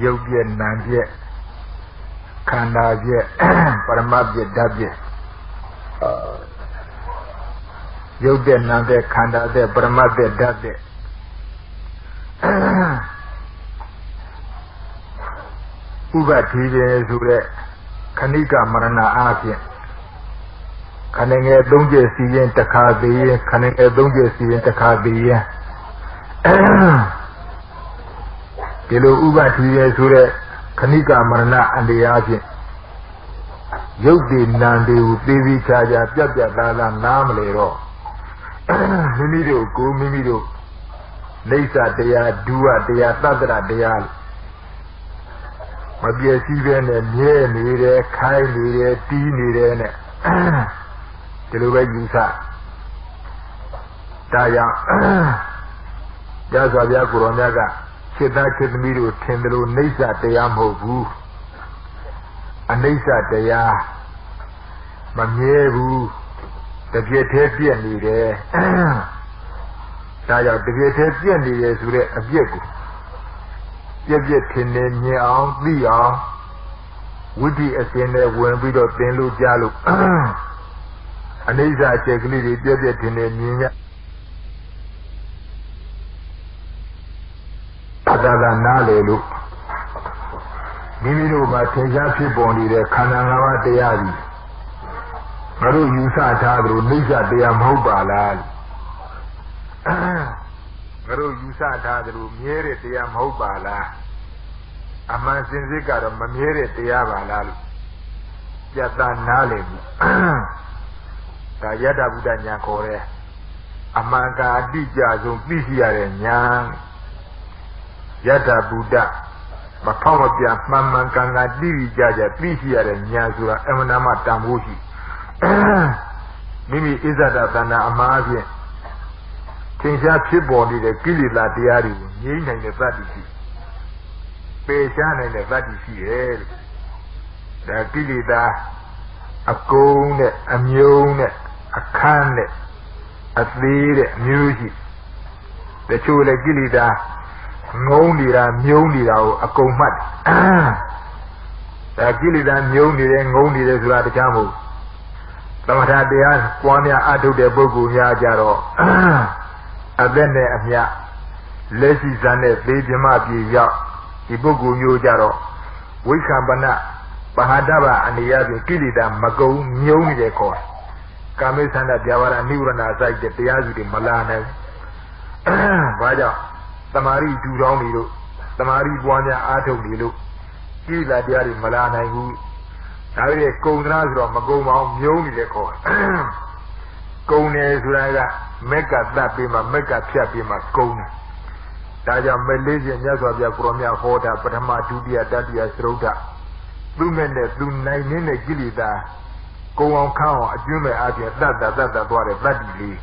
ရုပ်ပြည့်နာမ်ပြည့်ခန္ဓာပြည့်ပရမတ်ပြည့်ဓာတ်ပြည့်ရုပ်တဲ့နာမ်တဲ့ခန္ဓာတဲ့ပရမတ်တဲ့ဓာတ်တဲ့ဥပတိပဲဆိုတဲ့ခဏိကမရဏအားဖြင့်ခဏငယ်သုံးကျစီရင်တစ်ခါသေးရင်ခဏငယ်သုံးကျစီရင်တစ်ခါသေးရင်ဒီလိုဥပတိပဲဆိုတဲ့ခဏိကမရဏအန္တရာဖြင့်ရုပ်တည်နာမ်တွေကိုသိသိချာချာပြတ်ပြတ်သားသားနားမလဲတော့မိမိတို့ကိုမိမိတို့လိစ္ဆာတရားဒုဝတရားသတ္တရတရားမပြည့်စည်ပဲနဲ့မြဲနေတယ်ခိုင်းနေတယ်တီးနေတယ်နဲ့ဒီလိုပဲယူဆဒါကြောင့်ရသော်ဗျာကိုရောမြတ်ကစိတ်သားစိတ်သမီးတို့ထင်တယ်လို့နိစ္စတရားမဟုတ်ဘူးအနိစ္စတရားမမြဲဘူးတပြည့်သေးပြည့်နေတယ်ဒါကြောင့်တပြည့်သေးပြည့်နေတယ်ဆိုတဲ့အပြစ်ကိုပြည့်ပြည့်ထင်နေမြင်အောင်သိအောင်ဝိတ္တိအစဉ်နဲ့ဝင်ပြီးတော့သင်လို့ကြားလို့အနိစ္စအကျက်ကလေးတွေပြည့်ပြည့်ထင်နေမြင်ရဒါကနားလေလို့မိမိတို့မှာသင်္ချာဖြစ်ပေါ်နေတဲ့ခန္ဓာ၅ပါးတရားကြီးငါတို့ယူဆထားသလိုနိစ္စတရားမဟုတ်ပါလားငါတို့ယူဆထားသလိုမြဲတဲ့တရားမဟုတ်ပါလားအမှန်စင်စစ်ကတော့မမြဲတဲ့တရားပါလားလို့ပြတ်သားနားလည်ဘူးဒါယတ္တဗုဒ္ဓဉာဏ်ခေါ်တဲ့အမှန်ကအတိအကျဆုံးသိရှိရတဲ့ဉာဏ်ယတ္တဗုဒ္ဓမဖောက်မပြမှန်မှန်ကန်ကန်တိတိကျကျသိရှိရတဲ့ဉာဏ်ဆိုတာအမှန်တမ်းတန်ဖိုးရှိမိမိဣဇဒသနာအမှားဖြင့်သင်္ချာဖြစ်ပေါ်နေတဲ့ကိလေသာတရားတွေကိုငြိမ်းနိုင်တဲ့သတ္တိရှိပယ်ရှားနိုင်တဲ့သတ္တိရှိရဲ့ဒါကိလေသာအကုံးနဲ့အမြုံနဲ့အခန်းနဲ့အသေးတဲ့အမျိုးရှိတချို့လည်းကိလေသာငုံနေတာမြုံနေတာကိုအကုန်မှတ်ဒါကိလေသာမြုံနေတယ်ငုံနေတယ်ဆိုတာတခြားမဟုတ်သမထတရားပွားများအထုတ်တဲ့ပုဂ္ဂိုလ်များကြတော့အသက်နဲ့အမျှလက်ရှိဇာနဲ့သေပြမပြေရောက်ဒီပုဂ္ဂိုလ်မျိုးကြတော့ဝိက္ခပနပဟာဒဗအနေရဖြင့်ကိလေသာမကုံမြုံနေတယ်ခေါ်ကာမိသန္တပြဝရနိဝရဏစိုက်တဲ့တရားစုတွေမလာနိုင်ဘာကြောင့်သမာဓိဒူတောင်းနေလို့သမာဓိပွားများအားထုတ်နေလို့ကိလေသာတရားတွေမလာနိုင်ဘူးဒါပေမဲ့ကုံသနာဆိုတော့မကုံပါအောင်မြုံနေတယ်ခေါ်ကုံတယ်ဆိုတာကမက်ကသတ်ပြီးမှမက်ကဖြတ်ပြီးမှကုံတယ်ဒါကြောင့်မဲ့လေးခြင်းမြတ်စွာဘုရားကိုရောမြတ်ဟောတာပထမဒုတိယတတိယသရုတ်သူမဲ့နဲ့သူနိုင်နေတဲ့ကိလေသာကုံအောင်ခန့်အောင်အကျွမ်းမဲ့အပြင်တတ်သွားတဲ့တတ္တိလေး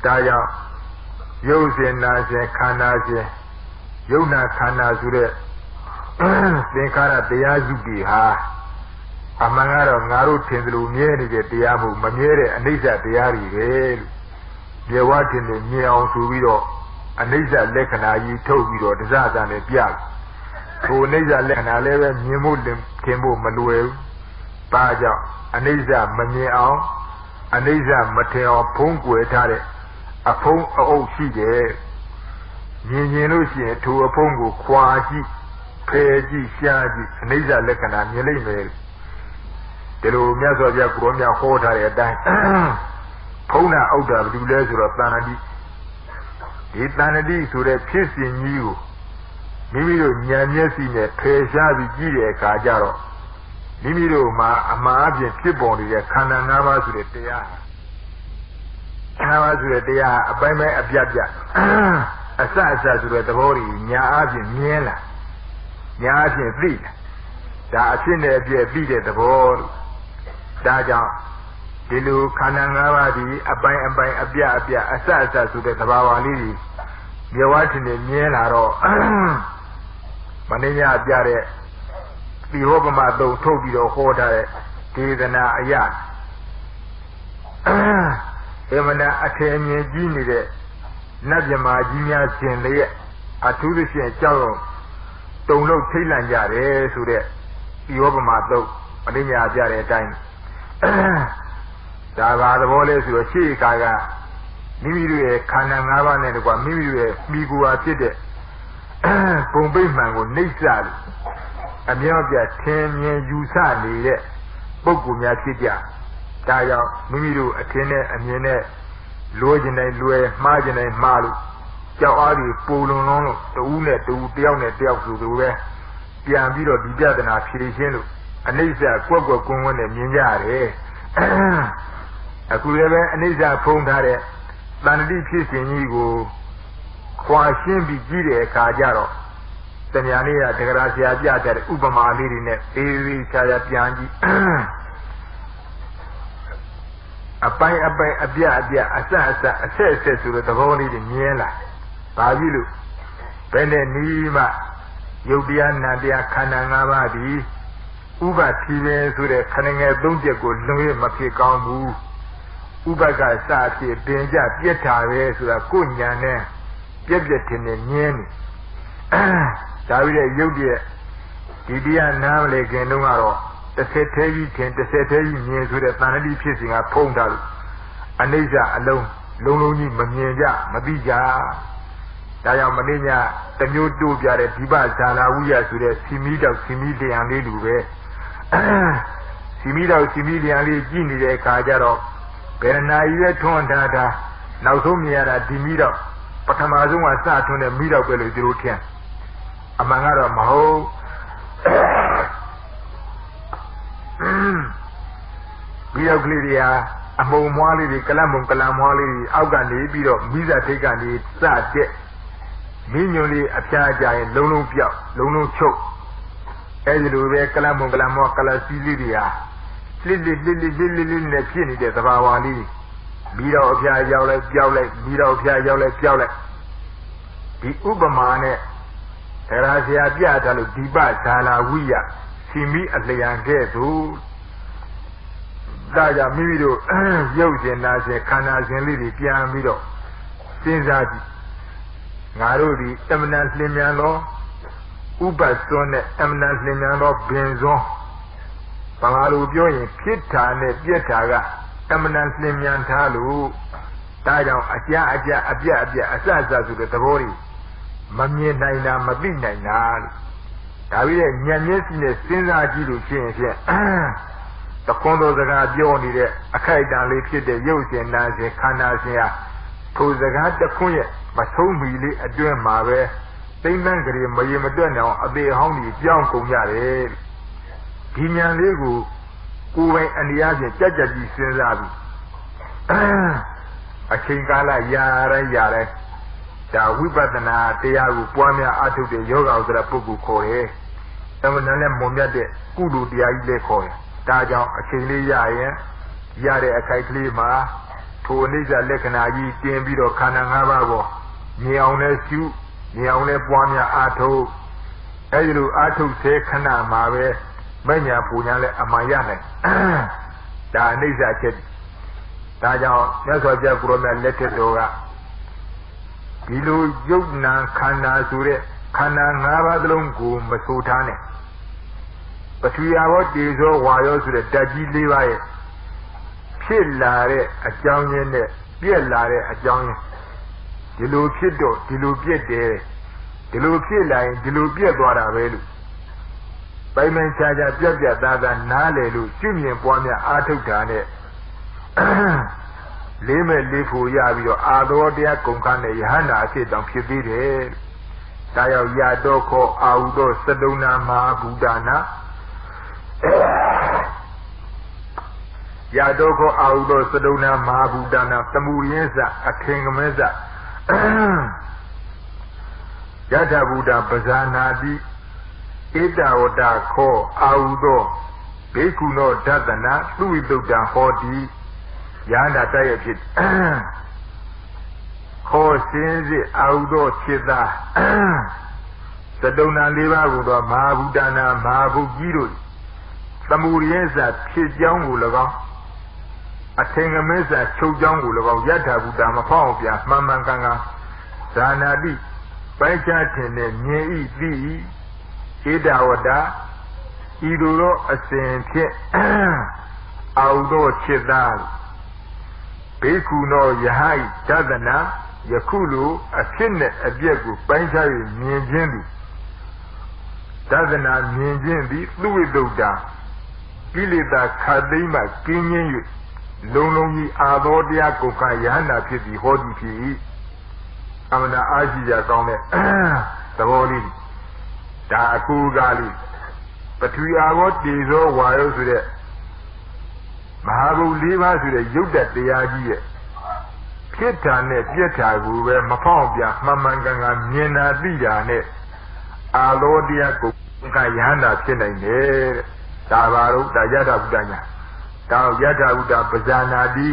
ဒါကြောင့်ရုပ်ရှင်နာရှင်ခန္ဓာရှင်ယုံနာခန္ဓာဆိုတဲ့သင်္ခါရတရားစုတွေဟာအမှန်ကတော့ငါတို့ထင်သလိုမြဲနေတဲ့တရားမဟုတ်မမြဲတဲ့အနိစ္စတရားတွေပဲလို့ပြေဝထင်တယ်မြင်အောင်ဆိုပြီးတော့အနိစ္စလက္ခဏာကြီးထုတ်ပြီးတော့တရားစံနဲ့ပြတယ်။ထိုအနိစ္စလက္ခဏာလည်းပဲမြင်ဖို့ထင်ဖို့မလွယ်ဘူး။ဒါကြောင့်အနိစ္စမမြင်အောင်အနိစ္စမထင်အောင်ဖုံးကွယ်ထားတဲ့အဖုံးအုပ်ရှိတယ်။မြင်လို့ရှိရင်ထိုအဖုံးကိုခွာကြည့်ဖယ်ကြည့်ရှားကြည့်အနိစ္စလက္ခဏာမြင်လိမ့်မယ်ဒီလိုမြတ်စွာဘုရားကိုရောမြတ်ဟောထားတဲ့အတိုင်းဖုံးတာအောက်တာဘယ်သူလဲဆိုတော့တဏှတိဒီတဏှတိဆိုတဲ့ဖြစ်စဉ်ကြီးကိုမိမိတို့ဉာဏ်မျက်စိနဲ့ဖယ်ရှားပြီးကြည့်တဲ့အခါကျတော့မိမိတို့မှာအမှားအပြင်ဖြစ်ပေါ်နေတဲ့ခန္ဓာ၅ပါးဆိုတဲ့တရား၅ပါးဆိုတဲ့တရားအပိုင်းပိုင်းအပြတ်ပြတ်အစအစဆိုတဲ့သဘောကြီးညာအပြင်မြင်လာညာအပြင်သိလာဒါအဖြစ်နဲ့အပြည့်သိတဲ့သဘောဒါကြောင့်ဒီလိုခန္ဓာ၅ပါးဒီအပိုင်းအပိုင်းအပြတ်အပြတ်အစအစဆိုတဲ့သဘာဝလေးကြီးမြေဝါထင်နေမြင်လာတော့မင်းညာပြတဲ့ဒီဟောပမတုံထုတ်ပြီးတော့ဟောထားတဲ့ဒေသနာအရာအမှန်အထင်မြင်ကြီးနေတဲ့ နတ်မြမာကြီးများရှင်လျက်အထူးသဖြင့်ကြောက်တော့တုံလို့ထိတ်လန့်ကြတယ်ဆိုတဲ့ဒီဝပမာတော့အလိညာပြတဲ့အတိုင်းဒါပါသဘောလဲဆိုတော့ရှေ့ခါကမိမိတို့ရဲ့ခန္ဓာ၅ပါးနဲ့တကွာမိမိတို့ရဲ့မိကူဟာဖြစ်တဲ့ဘုံပိမှန်ကိုနှိမ့်စလို့အမြောက်ပြထင်မြင်ယူဆနေတဲ့ပုဂ္ဂိုလ်များဖြစ်ကြဒါကြောင့်မိမိတို့အထင်နဲ့အမြင်နဲ့လွဲကျင်တိုင်းလွဲမှားကျင်တိုင်းမှားလို့ကြောက်အားကြီးပူလွန်လွန်းလို့တူးနဲ့တူးတယောက်နဲ့တယောက်ဆိုသူပဲပြန်ပြီးတော့ဒီပြဒနာဖြေရှင်းလို့အနိစ္စကွက်ကွက်ကွန်းကွန်းနဲ့မြင်ကြရတယ်အခုလည်းပဲအနိစ္စဖုံးထားတဲ့တဏှတိဖြစ်စဉ်ကြီးကိုခွာရှင်းပြီးကြည့်တဲ့အခါကျတော့တဏှာလေးကတက္ကရာဆရာပြတဲ့ဥပမာလေးတွေနဲ့သေးသေးချာချာပြန်ကြည့်အပိုင်းအပိုင်းအပြအပြအစအစအဆက်ဆက်ဆိုတဲ့သဘောလေးတွေမြင်လာဘာဖြစ်လို့ဘယ်နဲ့နီးမှယုတ်တရားနာတရားခန္ဓာ၅ပါးဒီဥပ္ပတိပဲဆိုတဲ့ခဏငယ်၃ချက်ကိုလွန်ရမဖြစ်ကောင်းဘူးဥပ္ပကစဖြစ်ပင်ကြပြက်တာပဲဆိုတာကိုညာနဲ့ပြက်ပြက်ထင်နေမြင်နေဒါပြီးတဲ့ရုပ်ရဲ့ဒီတရားနားမလဲခင်တုန်းကတော့တစ်ဆက်သေးကြီးထင်တစ်ဆက်သေးကြီးမြင်ဆိုတဲ့တဏှတိဖြစ်စဉ်ကဖုံးထားလို့အနိစ္စအလုံးလုံးကြီးမမြင်ကြမသိကြဒါကြောင့်မနေ့ညတမျိုးတိုးပြတဲ့ဒီပဇာနာဝိယဆိုတဲ့စီမီတောက်စီမီလျံလေးလူပဲစီမီတောက်စီမီလျံလေးကြည့်နေတဲ့အခါကျတော့ဘယ်နာရီပဲထွန်းထားတာနောက်ဆုံးမြင်ရတာဒီမီတော့ပထမဆုံးကစထွန်းတဲ့မီတော့ပဲလို့သူတို့ထင်အမှန်ကတော့မဟုတ်မီတော့ကလေးတွေဟာအမုံမွားလေးတွေကလမုံကလမွားလေးတွေအောက်ကနေပြီးတော့မိစာထိတ်ကနေစတဲ့မင်းညွန်လေးအဖျားကြရင်လုံးလုံးပြောက်လုံးလုံးချုပ်အဲဒီလိုပဲကလမုံကလမွားကလစီလေးတွေဟာလိနဲ့ဖြစ်နေတဲ့သဘာဝလေးပြီးတော့အဖျားရောက်လိုက်ပြောက်လိုက်ပြီးတော့အဖျားရောက်လိုက်ပြောက်လိုက်ဒီဥပမာနဲ့တရားဆရာပြထားလို့ဒီပဇာလာဝိယစီမီအလျံခဲ့သို့ဒါကြောင့်မိမိတို့ရုပ်ရှင်နာရှင်ခန္ဓာရှင်လေးတွေပြန်ပြီးတော့စဉ်းစားကြည့်ငါတို့ဒီအမနာလျင်မြန်သောဥပ္ပစွန်းနဲ့အမနာလျင်မြန်သောဘင်စွန်းဘာလို့ပြောရင်ဖြစ်တာနဲ့ပြက်တာကအမနာလျင်မြန်ထားလို့ဒါကြောင့်အကြအပြအစအဆိုတဲ့သဘောတွေမမြင်နိုင်တာမသိနိုင်တာလို့ဒါပြီးတဲ့ဉာဏ်မျက်စိနဲ့စဉ်းစားကြည့်လို့ရှိရင်တခွန်းသောစကားပြောနေတဲ့အခိုက်အတန့်လေးဖြစ်တဲ့ရုပ်ရှင်နာရှင်ခန္ဓာရှင်ဟာထိုစကားတခွန်းရဲ့မဆုံးမီလေးအတွင်းမှာပဲသိမ့်တန်းကလေးမရေမတွက်နိုင်အောင်အသေးဟောင်းကြီးကြောင်းကုန်ကြတယ်ဒီဉာဏ်လေးကိုကိုယ်ပိုင်အနေအချင်းကြက်ကြီးစဉ်းစားပြီးအချိန်ကာလရာတိုင်းဒါဝိပဿနာတရားကိုပွားများအားထုတ်တဲ့ယောဂဥဒရပုဂ္ဂိုလ်ခေါ်တယ်။သမဏနဲ့မွန်မြတ်တဲ့ကုသိုလ်တရားကြီးလည်းခေါ်တယ်။ဒါကြောင့်အချိန်လေးရရင်ရတဲ့အခိုက်ကလေးမှာထိုအနိစ္စလက္ခဏာကြီးတင်ပြီးတော့ခန္ဓာ၅ပါးကိုမြင်အောင်နဲ့ရှုမြင်အောင်နဲ့ပွားများအားထုတ်အဲဒီလိုအားထုတ်စေခဏမှာပဲမညာပူညာလည်းအမှန်ရနိုင်။ဒါအနိစ္စချက်ဒါကြောင့်မြတ်စွာဘုရားကိုရောမြတ်လက်ထက်တော်ကဒီလိုယုတ်နာခန္ဓာဆိုတဲ့ခန္ဓာ၅ပါးသလုံးကိုမဆိုထားနဲ့ပထဝီဘောတေဇောဝါယောဆိုတဲ့ဓာတ်ကြီး၄ပါးရဲ့ဖြစ်လာတဲ့အကြောင်းရင်းနဲ့ပြက်လာတဲ့အကြောင်းရင်းဒီလိုဖြစ်တော့ဒီလိုပြက်တယ်ဒီလိုဖြစ်လာရင်ဒီလိုပြက်သွားတာပဲလို့ပိုင်ပိုင်ခြားခြားပြက်သားသားနားလေလို့ရှုမြင်ပွားများအားထုတ်တာနဲ့လေးမဲ့လေးဖို့ရပြီးတော့အာသောတရားကုန်ခန်းနဲ့ယဟန္တာအဖြစ်တောင်ဖြစ်သေးတယ်။ဒါရောက်ရတော့ခောအာဟုသောသတုဏမဟာဗုဒ္ဓနာရတော့ခောအာဟုသောသတုဏမဟာဗုဒ္ဓနာသမုရင်းစအထင်ကမဲစယထာဗုဒ္ဓပဇာနာတိဧတဝတခောအာဟုသောဘေကုနောဒသနာသူဝိတုဒ္ဓဟောတိယန္တာတိုက်ရဖြစ်ခေါ်စင်းစစ်အာဟုသောจิตသာသတုဏ၄ပါးကိုတော့မဟာဗုဒ္ဓနာမဟာဘုကြီးတို့သမုရိယစဖြစ်ကြောင်းကို၎င်းအထင်ကမဲစချုပ်ကြောင်းကို၎င်းယထာဘုဒ္ဓမဖောက်ပြန်မှန်မှန်ကန်ကန် ဇာနာတိပိုင်းခြားထင်တဲ့မြင်ဤသိဤဣဒဝတ္တဤလိုသောအစဉ်ဖြင့်အာဟုသောจิตသားဘေကုနောယဟိဒသနာယခုလိုအဖြစ်နဲ့အပြက်ကိုပိုင်းခြား၍မြင်ခြင်းသည်ဒသနာမြင်ခြင်းသည်သူဝိတုဒ္ဓကိလေသာခတ်သိမ်းမှကင်းခြင်း၍လုံလုံကြီးအာသောတရားကိုကယန္တာဖြစ်ပြီးဟောသည်ဖြစ်၏အမှန်အားရှိကြကောင်းတဲ့သဘောလေးဒါအကူကားလေးပထဝီအာဘောတေဇောဝါယောဆိုတဲ့မဟာဘုတ်၄ပါးဆိုတဲ့ယုတ်တတရားကြီးရဲ့ဖြစ်တာနဲ့ပြက်တာကိုပဲမဖောက်ပြမှန်မှန်ကန်ကန်မြင်တာသိတာနဲ့အာလောတရားကိုကယန္တာဖြစ်နိုင်တယ်တဲ့ဒါပါတော့ဒါယထာဘုဒ္ဓညာဒါယထာဘုဒ္ဓပဇာနာတိ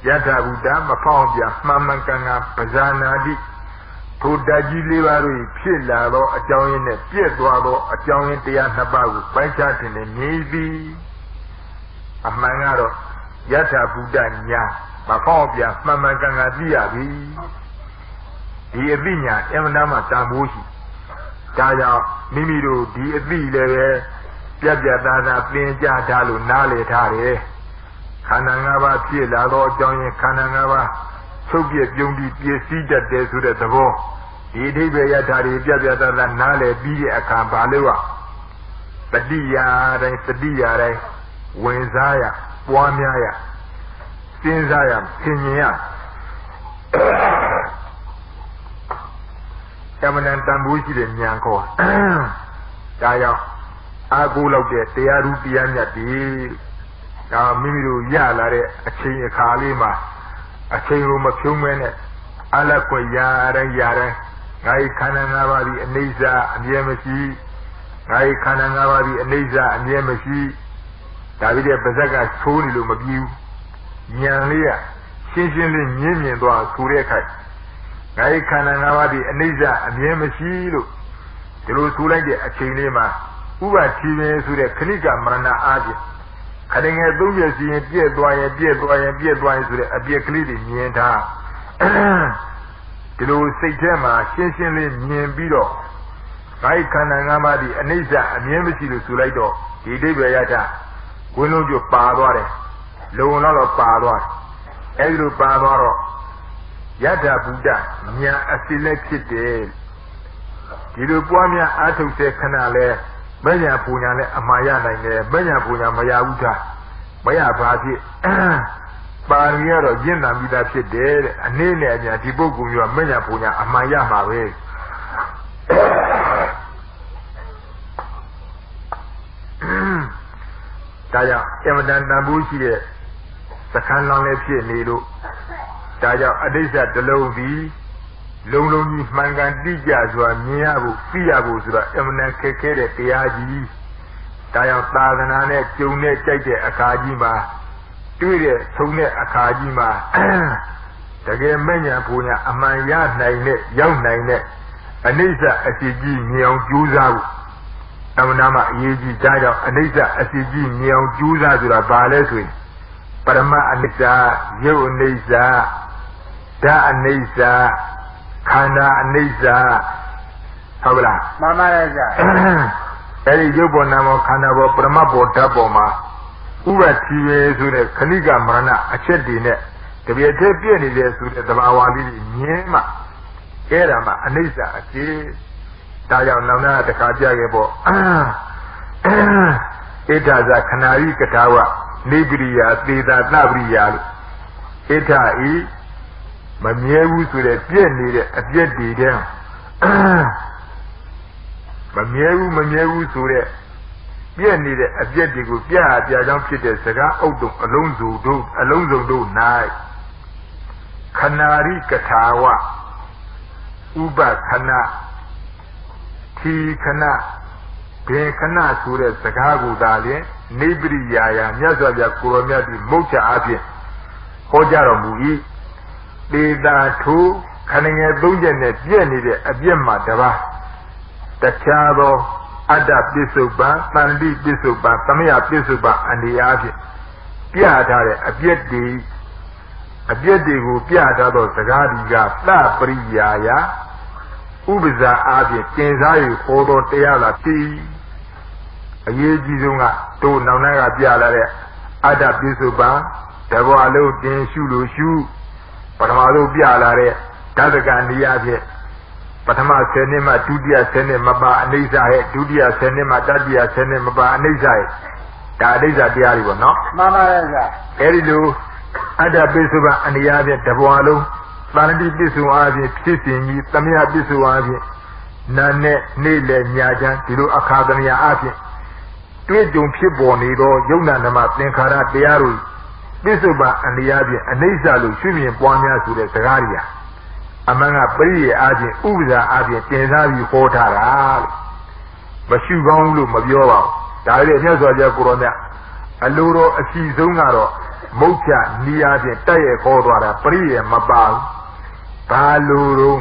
ယထာဘုဒ္ဓမဖောက်ပြမှန်မှန်ကန်ကန်ပဇာနာတိထိုတကြီး၄ပါးတို့ဖြစ်လာသောအကြောင်းရင်းနဲ့ပြည့်သွားသောအကြောင်းရင်းတရားနှစ်ပါးကိုပိုင်းခြားတင်နေမြည်သည်အမှန်ကတော့ယထာဘုဒ္ဓညာမဖောက်ပြမှန်မှန်ကန်ကန်သိရပြီဒီအသိညာအမှန်တမ်းတန်ဖိုးရှိဒါကြောင့်မိမိတို့ဒီအသိလည်းပဲပြတ်ပြတ်သားသားသင်ကြားထားလို့နားလည်ထားတယ်ခန္ဓာ၅ပါးဖြစ်လာသောအကြောင်းရင်းခန္ဓာ၅ပါးချုပ်ပြပြုံးပြီးပြည့်စည်တတ်တယ်ဆိုတဲ့သဘောဒီအဓိပ္ပာယ်ရတာတွေပြပြတတ်တာနားလည်ပြီးတဲ့အခါဘာလို့တတိယတိုင်းတတိယတိုင်းဝင်စားရပွားများရစဉ်းစားရသင်ញင်ရအမှန်တန်ဖိုးရှိတဲ့ဉာဏ်ခေါ်ဒါကြောင့်အာကိုလောက်တဲ့တရားဓုတရားမြတ်ဒီဒါမိမိတို့ရလာတဲ့အချိန်အခါလေးမှာအချိန်ကိုမဖြုံးမဲနဲ့အလက်ကိုရတိုင်းရတိုင်းငါ၏ခန္ဓာ၅ပါးဒီအနိစ္စအမြဲမရှိငါ၏ခန္ဓာ၅ပါးဒီအနိစ္စအမြဲမရှိဒါပြီးတဲ့ပါဇက်ကသိုးနေလို့မပြီးဘူးဉာဏ်လေးကရှင်းရှင်းလေးမြင်မြင်သွားဆိုတဲ့အခါငါ၏ခန္ဓာ၅ပါးဒီအနိစ္စအမြဲမရှိလို့ဒီလိုဆိုလိုက်တဲ့အချိန်လေးမှာဥပတိပင်ဆိုတဲ့ခဏိကမရဏအားဖြင့်ခဏငယ်သုံးပြစီရင်ပြည့်သွားရင်ပြည့်သွားရင်ပြည့်သွားရင်ဆိုတဲ့အပြည့်ကလေးတွေမြင်ထားဒီလိုစိတ်ထဲမှာရှင်းရှင်းလေးမြင်ပြီးတော့ငါ့ခန္ဓာ၅ပါးဒီအနိစ္စအမြဲမရှိလို့ဆိုလိုက်တော့ဒီအိဗေယတဝင်းလုံးကျပါသွားတယ်လုံတော့ပါသွားတယ်အဲဒီလိုပါသွားတော့ယထာဘုဒ္ဓဉာဏ်အစိလက်ဖြစ်တယ်ဒီလိုပွားများအားထုတ်တဲ့ခဏလဲမဉ္ဇဉ်ပူညာနဲ့အမှားရနိုင်တယ်မဉ္ဇဉ်ပူညာမရဘူးသားမရပါဖြစ်ပါရမီကတော့ရင့်တန်ပြီးသားဖြစ်တယ်တဲ့အနေနဲ့အညာဒီပုဂ္ဂိုလ်မျိုးကမဉ္ဇဉ်ပူညာအမှားရမှာပဲဒါကြောင့်အမတန်တန်ဖိုးရှိတဲ့သခန်းလောင်းလေးဖြစ်နေလို့ဒါကြောင့်အဋ္ဌတလုံးပြီးလုံလုံကြီးမှန်ကန်တိကျစွာမြင်ရဖို့သိရဖို့ဆိုတော့အမှန်တန်ခက်ခဲတဲ့တရားကြီးဒါကြောင့်သာသနာနဲ့ကျုံနဲ့ကြိုက်တဲ့အခါကြီးမှာတွေ့တဲ့သုံးတဲ့အခါကြီးမှာတကယ်မဉ္ဇဉ်ပူညာအမှန်ရနိုင်တဲ့ရောက်နိုင်တဲ့အနိစ္စအစီကြီးမြင်အောင်ကြိုးစားဖို့အမှန်တမ်းအရေးကြီးဒါကြောင့်အနိစ္စအစီကြီးမြင်အောင်ကြိုးစားဆိုတာဘာလဲဆိုရင်ပရမအနိစ္စရုပ်အနိစ္စဓာတ်အနိစ္စခန္ဓာအနိစ္စဟုတ်လားမှန်ပါရဲ့ဗျအဲဒီရုပ်ပေါ်နာမ်ပေါ်ခန္ဓာပေါ်ပရမတ်ပေါ်ဓာတ်ပေါ်မှာဥပတိပဲဆိုတဲ့ခဏိကမရဏအချက်တွေနဲ့တပြည့်တည်းပြည့်နေတယ်ဆိုတဲ့သဘာဝလေးမြင်မှအဲ့ဒါမှအနိစ္စအကျေဒါကြောင့်နောက်နာတခါပြခဲ့ပေါ့ဣဋ္ဌဇခဏာရိကထာဝနိဗ္ဗရိယာသေတာသဗ္ဗရိယာလို့ဣဋ္ဌဤမမြဲဘူးဆိုတဲ့ပြည့်နေတဲ့အပြည့်တွေတဲ့မမြဲဘူးဆိုတဲ့ပြည့်နေတဲ့အပြည့်တွေကိုပြကြောင်းဖြစ်တဲ့စကားအုပ်တုံအလုံးစုံတို့၌ခဏာရိကထာဝဥပခဏထီခဏဘေခဏဆိုတဲ့စကားကိုသာလျှင်နိဗ္ဗရိယာယမြတ်စွာဘုရားကိုရောမြတ်ဒီမုတ်ချအဖြစ်ဟောကြားတော်မူ၏တေတာထုခဏငယ်သုံးချက်နဲ့ပြည့်နေတဲ့အပြည့်မှတပါးတခြားသောအတ္တပစ္စုပန်တန်တိပစ္စုပန်သမယပစ္စုပန်အနေအားဖြင့်ပြထားတဲ့အပြည့်တွေ အပြည့်တွေကိုပြထားသောစကားဒီကသပရိယာယဥပဇာအားဖြင့်တင်စား၍ဟောသောတရားသာဖြစ်အရေးကြီးဆုံးကတို့နောက်နာကပြလာတဲ့အတ္တပိစုပန်တဘောအလုံးတင်ရှုလို့ရှုပထမဆုံးပြလာတဲ့ဓာတကနေရာဖြင့်ပထမ10နှစ်မှဒုတိယ10နှစ်မပါအနိစ္စရဲ့ဒုတိယ10နှစ်မှတတိယ10နှစ်မပါအနိစ္စရဲ့ဒါအနိစ္စတရားတွေပေါ့နော်မှန်ပါရဲ့ဗျာအဲဒီလိုအတ္တပိစုပန်အနေအားဖြင့်တဘောအလုံးပါဏတိပိစုအားဖြင့်ဖြစ်စဉ်ကြီးသမယပိစုအားဖြင့်နာနဲ့နေ့လေညာချမ်းဒီလိုအခါသမယအားဖြင့်တွေ့ကြုံဖြစ်ပေါ်နေသောယုံနာနမသင်္ခါရတရားတို့ပိစုပန်အနေအားဖြင့်အနိစ္စလို့ရှုမြင်ပွားများဆိုတဲ့စကားတွေအမှန်ကပရိယေအားဖြင့်ဥပဇာအားဖြင့်တင်စားပြီးဟောထားတာလို့မရှိကောင်းလို့မပြောပါဘူးဒါလည်းမြတ်စွာဘုရားကိုရောမြတ်အလိုတော်အစီဆုံးကတော့မုတ်ချနီးအားဖြင့်တက်ရဲ့ခေါ်သွားတာပရိယေမပါဘူးဘာလိုတော့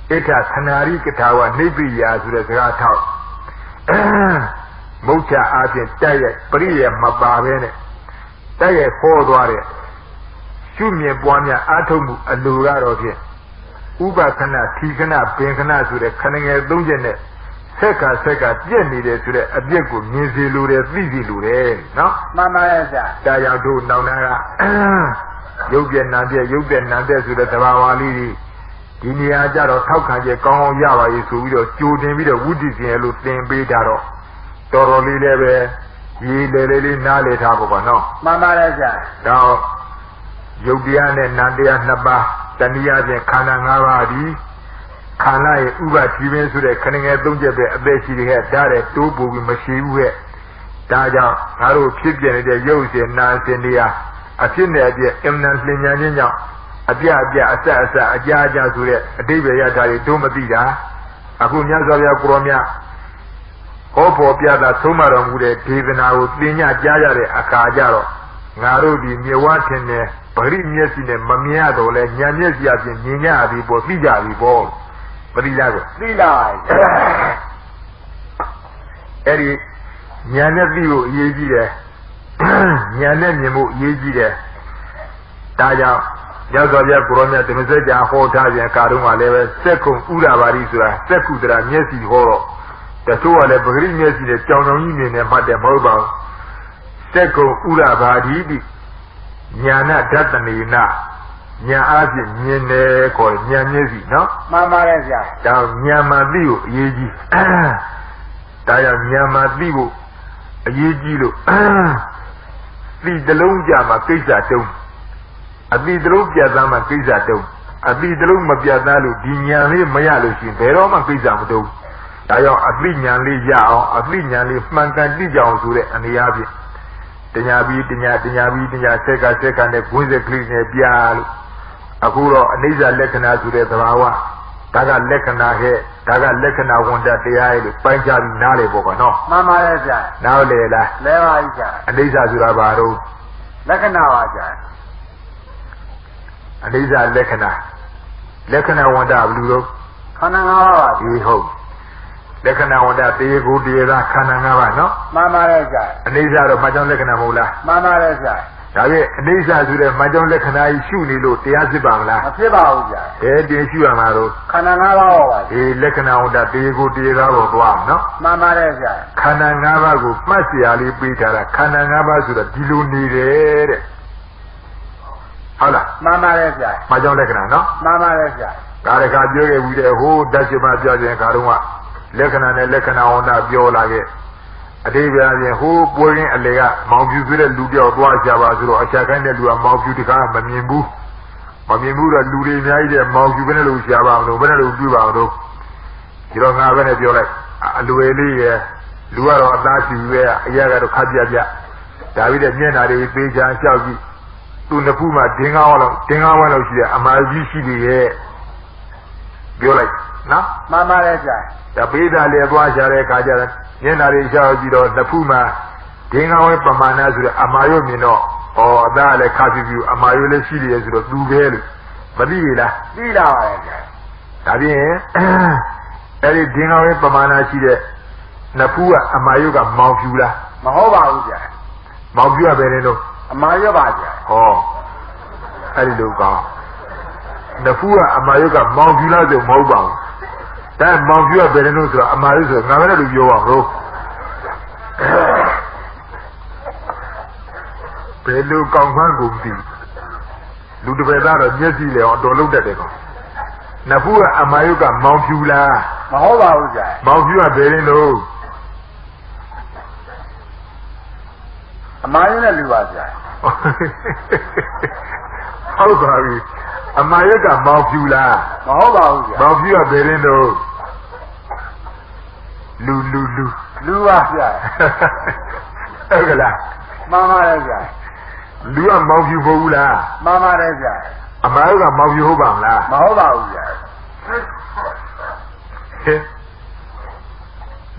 ဣဋ္ဌခဏာရိကထာဝနိဗ္ဗိယဆိုတဲ့စကားထောက်မုတ်ချအားဖြင့်တက်ရဲ့ပရိယေမပါပဲနဲ့တက်ရဲ့ခေါ်သွားတဲ့ရှုမြင်ပွားများအားထုတ်မှုအလိုကတော့ဖြင့်ဥပခဏထီခဏပင်ခဏဆိုတဲ့ခဏငယ်၃ချက်နဲ့ဆက်ကပြက်နေတယ်ဆိုတဲ့အပြက်ကိုမြင်စီလိုတယ်သိစီလိုတယ်နော်မှန်ပါရဲ့ဗျာဒါကြောင့်တို့နောင်နာကရုပ်ပြက်နာပြက်ရုပ်ပြက်နာပြက်ဆိုတဲ့သဘာဝလေးတွေဒီနေရာကြတော့ထောက်ခံချက်ကောင်းအောင်ရပါရေးဆိုပြီးတော့ကြိုတင်ပြီးတော့ဝုဒ္ဓိရှင်လို့သင်ပေးတာတော့တော်တော်လေးလည်းပဲရေလေလေးနားလေထားဖို့ပါနော်မှန်ပါရဲ့ဗျာတော့ရုပ်တရားနဲ့နာတရား2ပါးတဏှာဖြင့်ခန္ဓာ5ပါးသည်ခန္ဓာရဲ့ဥပတိပင်ဆိုတဲ့ခဏငယ်3ချက်ပဲအသက်ရှိတဲ့ဒါတဲ့တိုးပူပြီးမရှိဘူးရဲ့ဒါကြောင့်ငါတို့ဖြစ်ပြနေတဲ့ရုပ်ရှင်နာရှင်တရားအဖြစ်နဲ့အပြည့်အမှန်လင်ညာခြင်းကြောင့်အပြအပြအဆက်အဆက်အကြာကြာဆိုတဲ့အတိပ္ပယ်ရတာတွေတို့မသိတာအခုမြတ်စွာဘုရားကိုရောမြတ်ဟောပေါ်ပြတာသုံးမတော်မူတဲ့ဒေသနာကိုသင်ညကြားရတဲ့အခါကျတော့ငါတို့ဒီမြေဝါထင်တဲ့ပရိမျက်စိနဲ့မမြင်ရတော့လဲညာမျက်စိအပြင်မြင်ကြပြီပေါ့သိကြပြီပေါ့မသိလားကောသိလားအဲ့ဒီညာနဲ့သိဖို့အရေးကြီးတယ်ညာနဲ့မြင်ဖို့အရေးကြီးတယ်ဒါကြောင့်ရသော်ပြကိုရောမြတ်ဓမ္မစကြာဟောထားပြန်ကာတုံးကလည်းပဲစက်ကုံဥရပါရီဆိုတာစက်ကုတရာမျက်စိဟောတော့တချို့ကလည်းပဂရိမျက်စိနဲ့ကြောင်တော်ကြီးမြင်နေမှတ်တယ်မဟုတ်ပါဘူးစက်ကုံဥရပါရီတိညာနာဓတ္တနေနာညာအားဖြင့်မြင်တယ်ခေါ်ညာမျက်စိနော်မှန်ပါတယ်ဗျာဒါညာမှသိဖို့အရေးကြီးဒါကြောင့်ညာမှသိဖို့အရေးကြီးလို့သိတလုံးကြမှာကိစ္စတုံးအတိတလုံးပြတ်သားမှကိစ္စတုံးအတိတလုံးမပြတ်သားလို့ဒီညာလေးမရလို့ရှိရင်ဘယ်တော့မှကိစ္စမတုံးဒါကြောင့်အတိညာလေးရအောင်အတိညာလေးမှန်ကန်သိကြအောင်ဆိုတဲ့အနေအချင်းတညာပြီးတညာဆက်ကနဲ့ဂွင်းစက်ကလေးနဲ့ပြလို့အခုတော့အနိစ္စလက္ခဏာဆိုတဲ့သဘာဝဒါကလက္ခဏာဟဲ့ဒါကလက္ခဏာဝန်တတရားရဲ့လို့ပိုင်းခြားပြီးနားလေပေါ့ကွာနော်မှန်ပါရဲ့ဗျာနားလေလားလဲပါပြီဗျာအနိစ္စဆိုတာဘာလို့လက္ခဏာပါဗျာအနိစ္စလက္ခဏာဝန်တဘယ်လိုတော့ခန္ဓာ၅ပါးပါဒီဟုတ်လက္ခဏာဝန်တတေကိုတေသာခန္ဓာ၅ပါးနော်မှန်ပါရဲ့ဗျာအနိစ္စတော့မကြောင်းလက္ခဏာမဟုတ်လားမှန်ပါရဲ့ဗျာဒါဖြင့်အနိစ္စဆိုတဲ့မကြောင်းလက္ခဏာကြီးရှုနေလို့တရားဖြစ်ပါမလားမဖြစ်ပါဘူးဗျာတင်ရှုရမှာတော့ခန္ဓာ၅ပါးပါဒီလက္ခဏာဝန်တတေကိုတေသာပေါ်သွားနော်မှန်ပါရဲ့ဗျာခန္ဓာ၅ပါးကိုမှတ်เสียလေးပေးထားတာခန္ဓာ၅ပါးဆိုတော့ဒီလိုနေတယ်တဲ့ဟုတ်လားမှန်ပါရဲ့ဗျာမကြောင်းလက္ခဏာနော်မှန်ပါရဲ့ဗျာဒါတခါပြောခဲ့ဘူးတဲ့ဟိုဓာတ်ရှိမှပြောခြင်းခါတော့ကလက္ခဏာနဲ့လက္ခဏာဝန်တပြောလာခဲ့အတိပ္ပယ်အပြင်ဟိုးပွဲရင်းအလေကမောင်ပြူဆိုတဲ့လူပြောက်သွားကြပါဆိုတော့အချက်ခိုင်းတဲ့လူကမောင်ပြူတခါမမြင်ဘူးတော့လူတွေအများကြီးတဲ့မောင်ပြူပဲနဲ့လို့ရှားပါမလို့ဘယ်နဲ့လို့ပြပါမလို့ဒီတော့ငါပဲနဲ့ပြောလိုက်အလွယ်လေးရဲ့လူကတော့အသားရှိပဲအရာကတော့ခပ်ပြပြဒါပြီးတဲ့မျက်နှာတွေပေးချာလျှောက်ကြည့်သူနှစ်ခုမှဒင်းကားဝါလောက်ရှိတယ်အမာကြီးရှိတယ်ရဲ့ပြောလိုက်နော်မှန်ပါတယ်ဗျာဒါပေးတာလေသွားရှာတဲ့ခါကျတော့မျက်နှာတွေလျှောက်ကြည့်တော့နှစ်ခုမှဒင်းကားဝဲပမာဏဆိုတဲ့အမာရုပ်မြင်တော့ဩအသားလည်းခါပြပြအမာရုပ်လည်းရှိတယ်ဆိုတော့သူပဲလို့မသိရလားသိတာပါရဲ့ဗျာဒါဖြင့်အဲ့ဒီဒင်းကားဝဲပမာဏရှိတဲ့နှစ်ခုကအမာရုပ်ကမောင်ပြူလားမဟုတ်ပါဘူးဗျာမောင်ပြူကဘယ်နေလို့အမာရုပ်ပါဗျာဟော အဲ့ဒီလိုကောင်းနဖူးကအမာယုတ်ကမောင်ပြူလားဆိုမဟုတ်ပါဘူးဒါမောင်ပြူကဘယ်လိုဆိုတော့အမာယုတ်ဆိုငါပဲလည်းပြောအောင်လို့ဘယ်လိုကောင်းမှန်းကိုသိလူတစ်ပယ်သားတော့မျက်စိလေအောင်တော်လုံးတတ်တယ်ကောနဖူးကအမာယုတ်ကမောင်ပြူလားမဟုတ်ပါဘူးကြာမောင်ပြူကဘယ်လိုအမာယုတ်နဲ့လူပါကြာဟုတ်ပါပြီအမာယုတ်ကမောင်ပြူလားမဟုတ်ပါဘူးကြာမောင်ပြူကဘယ်လိုလူပါကြာဟုတ်ကလားမှန်ပါတယ်ကြာလူကမောင်ပြူမဟုတ်ဘူးလားမှန်ပါတယ်ကြာအမာယုတ်ကမောင်ပြူဟုတ်ပါမလားမဟုတ်ပါဘူးကြာ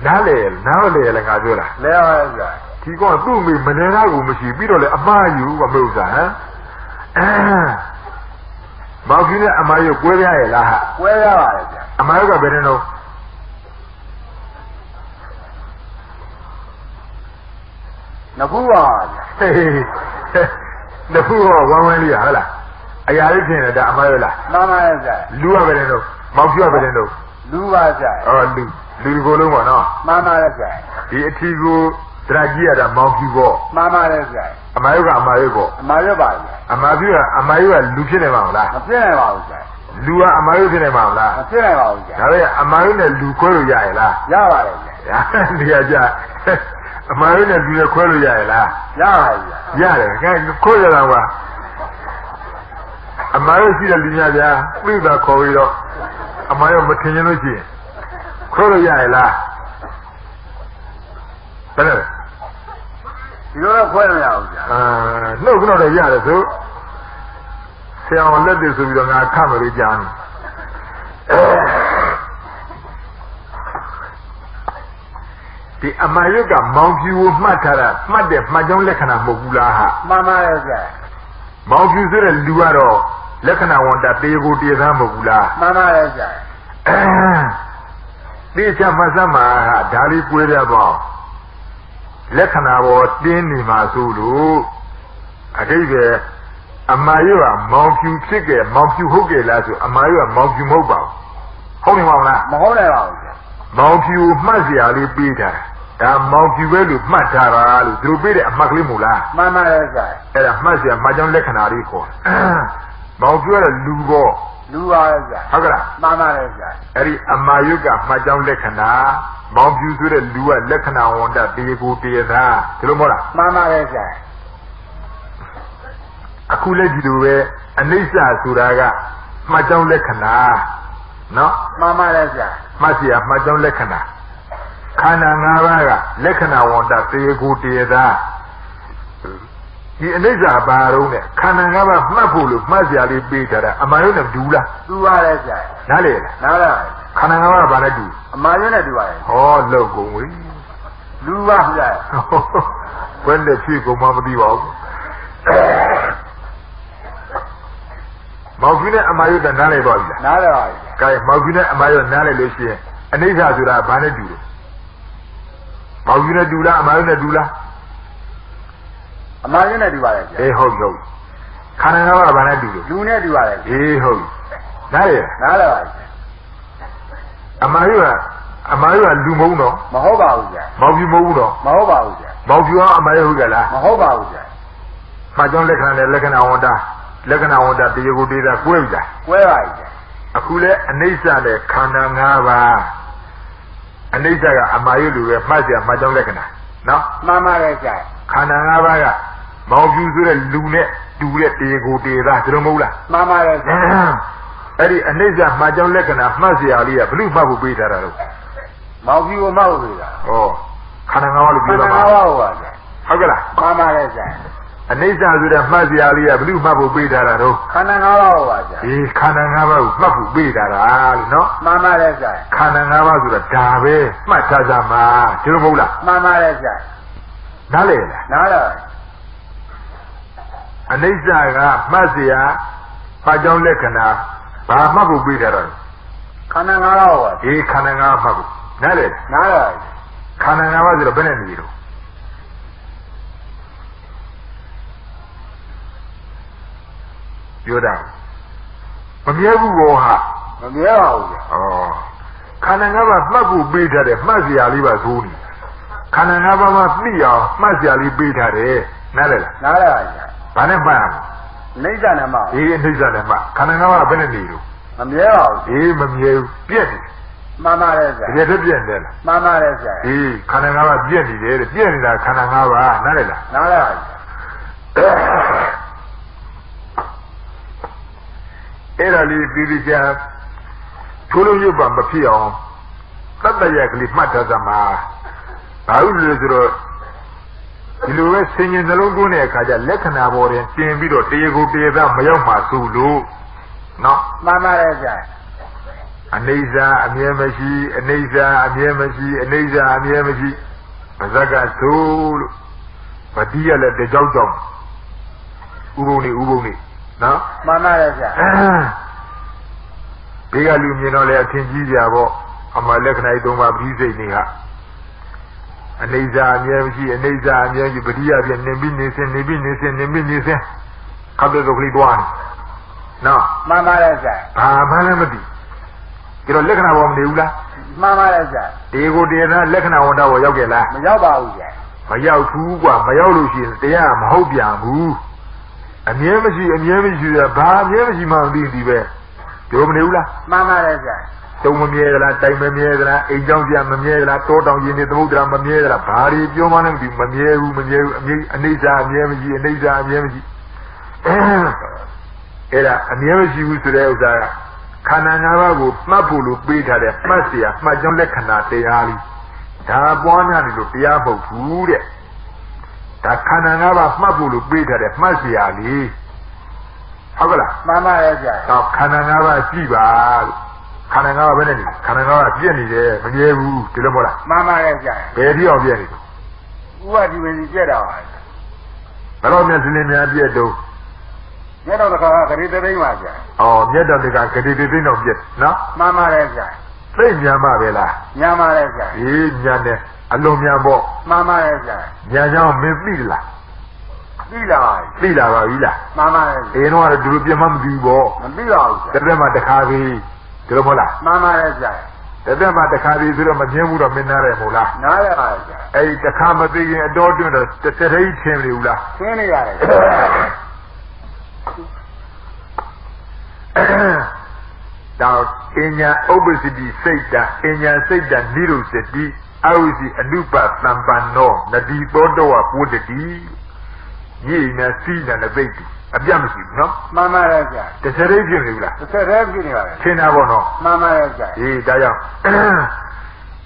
နားလေလည်းငါပြောတာလဲပါကြာဒီကောင်သူ့မိမနေသားကိုမရှိပြီးတော့လေအမှားယူမဟုတ်စားဟမ်မောင်ကြီးနဲ့အမားရုပ်ကွဲပြားရဲ့လားဟာကွဲရပါတယ်ဗျာအမားရုပ်ကဘယ်နဲ့တော့နဖူးပါဗျာနဖူးကဝမ်းဝမ်းလေးဟုတ်လားအရာလေးဖြစ်နေတာအမားရုပ်လားမှန်ပါရဲ့ဗျာလူကဘယ်နဲ့တော့မောင်ကြီးကဘယ်နဲ့တော့လူပါဗျာလူကိုလုံးပါနော်မှန်ပါရဲ့ဗျာဒီအထီကိုဒရာကြီးရတာမောင်ကြီးပေါ့မှန်ပါတယ်ဗျာအမာယုတ်ကအမာယုတ်ပေါ့အမာယုတ်ပါဗျာအမာယုတ်ကလူဖြစ်နေမှာမလားမဖြစ်နိုင်ပါဘူးဗျာလူကအမာယုတ်ဖြစ်နေမှာမလားမဖြစ်နိုင်ပါဘူးဗျာဒါပေမဲ့အမာယုတ်နဲ့လူခွဲလို့ရရဲ့လားရပါတယ်ဗျာဒီကကြအမာယုတ်နဲ့လူနဲ့ခွဲလို့ရရဲ့လားရပါတယ်ဗျာရတယ်ခဲခွဲရတာကအမာယုတ်ရှိတဲ့လူများဗျာပြိသာခေါ်ပြီးတော့အမာယုတ်မထင်ရင်လို့ရှိရင်ခွဲလို့ရရဲ့လားဘယ်နဲ့ဒီလိုတော့ခွဲမရဘူးဗျာနှုတ်ကတော့ရတယ်ဆိုဆရာတော်လက်တွေဆိုပြီးတော့ငါခတ်မလို့ကြားနေဒီအမာယုတ်ကမောင်ဖြူကိုမှတ်ထားတာမှတ်တယ်မှတ်ကြောင်းလက္ခဏာမဟုတ်ဘူးလားဟာမှန်ပါရဲ့ဗျာမောင်ဖြူဆိုတဲ့လူကတော့လက္ခဏာဝန်တာတေကိုတေသားမဟုတ်ဘူးလားမှန်ပါရဲ့ဗျာဒီချက်မှတ်စမ်းမှာဟာဒါလေးကွဲရတော့လက္ခဏာပေါ်တင်းနေမှာဆိုလို့အတိတ်ပဲအမာယုကမောင်ဖြူဖြစ်ခဲ့မောင်ဖြူဟုတ်ခဲ့လားဆိုအမာယုကမောင်ဖြူမဟုတ်ပါဘူးဟုတ်နေပါမလားမဟုတ်နိုင်ပါဘူးမောင်ဖြူမှတ်စရာလေးပေးတာဒါမောင်ဖြူပဲလို့မှတ်ထားတာလို့သူတို့ပေးတဲ့အမှတ်ကလေးမို့လားမှန်ပါရဲ့ဗျာအဲ့ဒါမှတ်စရာမှတ်ကြောင်းလက္ခဏာလေးခေါ်မောင်ဖြူကတော့လူပေါ့လူပါရဲ့ဗျာဟုတ်ကလားမှန်ပါရဲ့ဗျာအဲ့ဒီအမာယုကမှတ်ကြောင်းလက္ခဏာမောင်ဖြူဆိုတဲ့လူကလက္ခဏာဝန်တတေကိုတေသာဒီလိုမဟုတ်လားမှန်ပါရဲ့ဗျာအခုလည်းဒီလိုပဲအနိစ္စဆိုတာကမှတ်ကြောင်းလက္ခဏာနော်မှန်ပါရဲ့ဗျာမှတ်เสียမှတ်ကြောင်းလက္ခဏာခန္ဓာ၅ပါးကလက္ခဏာဝန်တတေကိုတေသာဒီအနိစ္စဘာတော့နဲ့ခန္ဓာ၅ပါးမှတ်ဖို့လို့မှတ်เสียလေးပေးထားတာအမှန်ရုံးနဲ့တူလားတူပါရဲ့ဗျာနားလေလားနားလားခန္ဓာ၅ပါးဘာနဲ့တူအမှန်ရုံးနဲ့တူပါရဲ့ဟောလောက်ကုန်ဝေးလူပါဗျာဘယ်နဲ့ဖြစ်ကုန်မှမသိပါဘူးမောင်ကြီးနဲ့အမာယုတ်နားလေတော့ပြီလားနားလေပါပြီ။ကဲမောင်ကြီးနဲ့အမာယုတ်နားလေလို့ရှိရင်အနိစ္စဆိုတာဘာနဲ့တူလဲ။မောင်ကြီးနဲ့တူလားအမာယုတ်နဲ့တူလား။အမာယုတ်နဲ့တူပါလေ။အေးဟုတ်ဟုတ်။ခန္ဓာ၅ပါးဘာနဲ့တူလဲ။လူနဲ့တူပါလေ။အေးဟုတ်။နားလေ။နားလေပါပြီ။အမာယုတ်ကလူမုံတော့မဟုတ်ပါဘူးဗျာ။မောင်ကြီးမဟုတ်ဘူးတော့မဟုတ်ပါဘူးဗျာ။မောင်ကြီးကအမာယုတ်ဟုတ်ကြလား။မဟုတ်ပါဘူးဗျာ။မှကြောင်းလက္ခဏာနဲ့လက္ခဏာဝန်တာလက္ခဏာဝန်တာတေကိုတေတာကွဲပြီလားကွဲပါပြီအခုလဲအနိစ္စနဲ့ခန္ဓာ၅ပါးအနိစ္စကအမာယုလူပဲမှတ်เสียမှတ်ကြောင်းလက္ခဏာနော်မှန်ပါရဲ့ကြာခန္ဓာ၅ပါးကမောင်ဖြူဆိုတဲ့လူနဲ့တူတဲ့တေကိုတေတာဒီလိုမဟုတ်လားမှန်ပါရဲ့ကြာအဲ့ဒီအနိစ္စမှတ်ကြောင်းလက္ခဏာမှတ်เสียလေးကဘလို့မှတ်ဖို့ပေးထားတာလို့မောင်ဖြူကိုမှတ်ဖို့ပေးတာဩခန္ဓာ၅ပါးလို့ပြောတာခန္ဓာ၅ပါးဟုတ်ပါဗျာဟုတ်ကလားမှန်ပါရဲ့ကြာအနိစ္စဆိုတဲ့မှတ်စရာလေးကဘလို့မှတ်ဖို့ပေးထားတာတော့ခန္ဓာ၅ပါးဟုတ်ပါဗျာအေးခန္ဓာ၅ပါးကိုမှတ်ဖို့ပေးထားတာလို့နော်မှန်ပါရဲ့ကြာခန္ဓာ၅ပါးဆိုတာဒါပဲမှတ်ထားကြမှာဒီလိုမဟုတ်လားမှန်ပါရဲ့ကြာနားလေလားနားလားအနိစ္စကမှတ်စရာဘာကြောင့်လက္ခဏာဘာမှတ်ဖို့ပေးထားတာခန္ဓာ၅ပါးဟုတ်ပါအေးခန္ဓာ၅ပါးမှတ်ဖို့နားလေနားလားခန္ဓာ၅ပါးဆိုတော့ဘယ်နဲ့နေတော့ဒ ပြောတာမမြဲဘူးဘောဟာ မမြဲပါဘူးဗျာ ဩခန္ဓာ၅ပါးမှတ်ဖို့ပေးထားတယ်မှတ်စရာလေးပါသိုးနေခန္ဓာ၅ပါးမှာသိအောင်မှတ်စရာလေးပေးထားတယ်နားလည်လား နားလဲပါဗျာ ဘာနဲ့မှတ်ရမလဲ အိဋ္ဌနဲ့မှ အေးအိဋ္ဌနဲ့မှတ်ခန္ဓာ၅ပါးဘယ်နဲ့နေလို့ မမြဲပါဘူး အေးမမြဲဘူးပြက်နေ မှန်ပါတယ်ဗျာ တကယ်တည်းပြက်နေလား မှန်ပါတယ်ဗျာ အေးခန္ဓာ၅ပါးပြက်နေတယ်တဲ့ပြက်နေတာခန္ဓာ၅ပါးနားလည်လား နားလဲပါဗျာ အဲ့ဒါလေးပြီးပြီးချာထိုးလို့ရုပ်ပါမဖြစ်အောင်သတ္တရကလေးမှတ်ထားသမှာဘာလို့လဲဆိုတော့ဒီလိုပဲဆင်ញင်နှလုံးသွင်းတဲ့အခါကျလက္ခဏာပေါ်ရင်တင်ပြီးတော့တရားကိုတရားသားမရောက်မှဆိုလို့နော် မှန်ပါတယ်ဗျာ အနေစာအမြဲမရှိအနေစာအမြဲမရှိအနေစာအမြဲမရှိပါဇက်ကဆိုလို့ဗတိရလည်းတကြောက်ကြောက်ဥပုံနေနော် မှန်ပါတယ်ဗျာ ဘေးကလူမြင်တော့လေအထင်ကြီးကြပေါ့အမှလက္ခဏာ၃ပါးပရိစိတ်နေဟာအနေစာအမြဲမရှိအနေစာအမြဲရှိပရိယပြနေပြီးနေစင်နေပြီးနေစင်နေပြီးနေစင်ခပ်တဲ့ကလေးတွားနော် မှန်ပါတယ်ဗျာ ဘာမှလည်းမသိကြတော့လက္ခဏာပေါ်မနေဘူးလား မှန်ပါတယ်ဗျာ ဒီကိုတရားသားလက္ခဏာဝန်တော်ကိုရောက်ကြလား မရောက်ပါဘူးဗျာ မရောက်ဘူးကွာမရောက်လို့ရှိရင်တရားမဟုတ်ပြန်ဘူးအမြဲမရှိအမြဲမရှိရဘာအမြဲမရှိမှမသိသည်ပဲပြောမနေဘူးလား မှန်ပါတယ်ဗျာ တုံမမြဲသလားတိုင်မမြဲသလားအိမ်ကြောင်ပြမမြဲသလားတောတောင်ရင်းနေသမုဒ္ဒရာမမြဲသလားဘာတွေပြောမှလည်းမသိမမြဲဘူးအမြဲအနေစာအမြဲမရှိအနေစာအမြဲမရှိအဲ့ဒါအမြဲမရှိဘူးဆိုတဲ့ဥစ္စာကခန္ဓာ၅ပါးကိုမှတ်ဖို့လို့ပေးထားတဲ့မှတ်เสียမှတ်ကြောင်းလက္ခဏာတရားလေးဒါပွားများတယ်လို့တရားမဟုတ်ဘူးတဲ့ဒါခန္ဓာ၅ပါးမှတ်ဖို့လို့ပေးထားတဲ့မှတ်เสียလေးဟုတ်ကလား မှန်ပါတယ်ဗျာ တော့ခန္ဓာ၅ပါးကြည့်ပါလို့ခန္ဓာ၅ပါးပဲနဲ့နေခန္ဓာ၅ပါးပြည့်နေတယ်မမြဲဘူးဒီလိုမဟုတ်လား မှန်ပါတယ်ဗျာ ဘယ်တိအောင်ပြည့်နေလဲ ဥပဒီမစီပြက်တာပါ ဘယ်တော့မျက်စင်းများပြည့်တော့ မျက်တော်တစ်ခါကဂရိသိမ့်ပါဗျာ မျက်တော်တကဂတိတိသိတော့ပြည့်နော် မှန်ပါတယ်ဗျာ သိမြန်ပါပဲလား ညာပါတယ်ဗျာ အေးမြန်တယ်အလုံးမြန်ပေါ့ မှန်ပါတယ်ဗျာ မြန်ကြောင်းမင်းသိလား သိလာပါပြီ သိလာပါပြီလား မှန်ပါတယ် အေးတော့ဒီလိုပြတ်မှမသိဘူးပေါ့ မသိပါဘူးဗျာ တစ်သက်မှတစ်ခါပြီဒီလိုမဟုတ်လား မှန်ပါတယ်ဗျာ တစ်သက်မှတစ်ခါပြီဆိုတော့မမြင်ဘူးတော့မင်းနားတယ်မဟုတ်လား နားရပါတယ်ဗျာ အဲ့ဒီတစ်ခါမသိရင်အတော်တွန်းတော့တစ်သက်တည်းထင်နေဘူးလား ရှင်းနေရတယ် တော့အညာဥပ္ပစတိစိတ်တအညာစိတ်တနိရုစတိအဝိစီအနုပသံပန္နောနတိသောတောပုဒ္ဒတိယေနစီနနသိတိအပြတ်မရှိဘူးနော် မှန်ပါတယ်ဗျာ တစ်စရိတ်ဖြစ်နေဘူးလား တစ်ဆက်တည်းဖြစ်နေပါတယ် ထင်တာပေါ့နော် မှန်ပါတယ်ဗျာ အေးဒါကြောင့်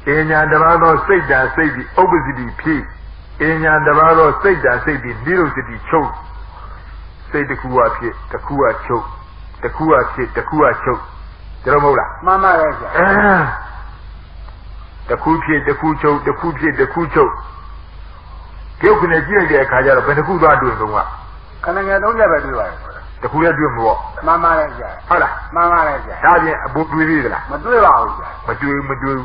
အညာတပါးသောစိတ်တစိတ်ဒီဥပ္ပစတိဖြစ်အညာတပါးသောစိတ်တစိတ်ဒီနိရုစတိချုပ်စိတ်တစ်ခုကဖြစ်တစ်ခုကချုပ်တစ်ခုကဖြစ်တစ်ခုကချုပ်ဒါတော့မဟုတ်လား မှန်ပါတယ်ဗျာ တစ်ခုဖြစ်တစ်ခုချုပ်တစ်ခုဖြစ်တစ်ခုချုပ်ပြုတ်ကနေကြည့်လိုက်တဲ့အခါကျတော့ဘယ်တစ်ခုသွားတွေ့တော့က ခဏငယ်သုံးချက်ပဲတွေ့ပါတယ် တစ်ခုလည်းတွေ့မှာပေါ့ မှန်ပါတယ်ဗျာ ဟုတ်လား မှန်ပါတယ်ဗျာ ဒါပြင်အပူတွေ့သေးသလား မတွေ့ပါဘူးဗျာ မတွေ့ဘူး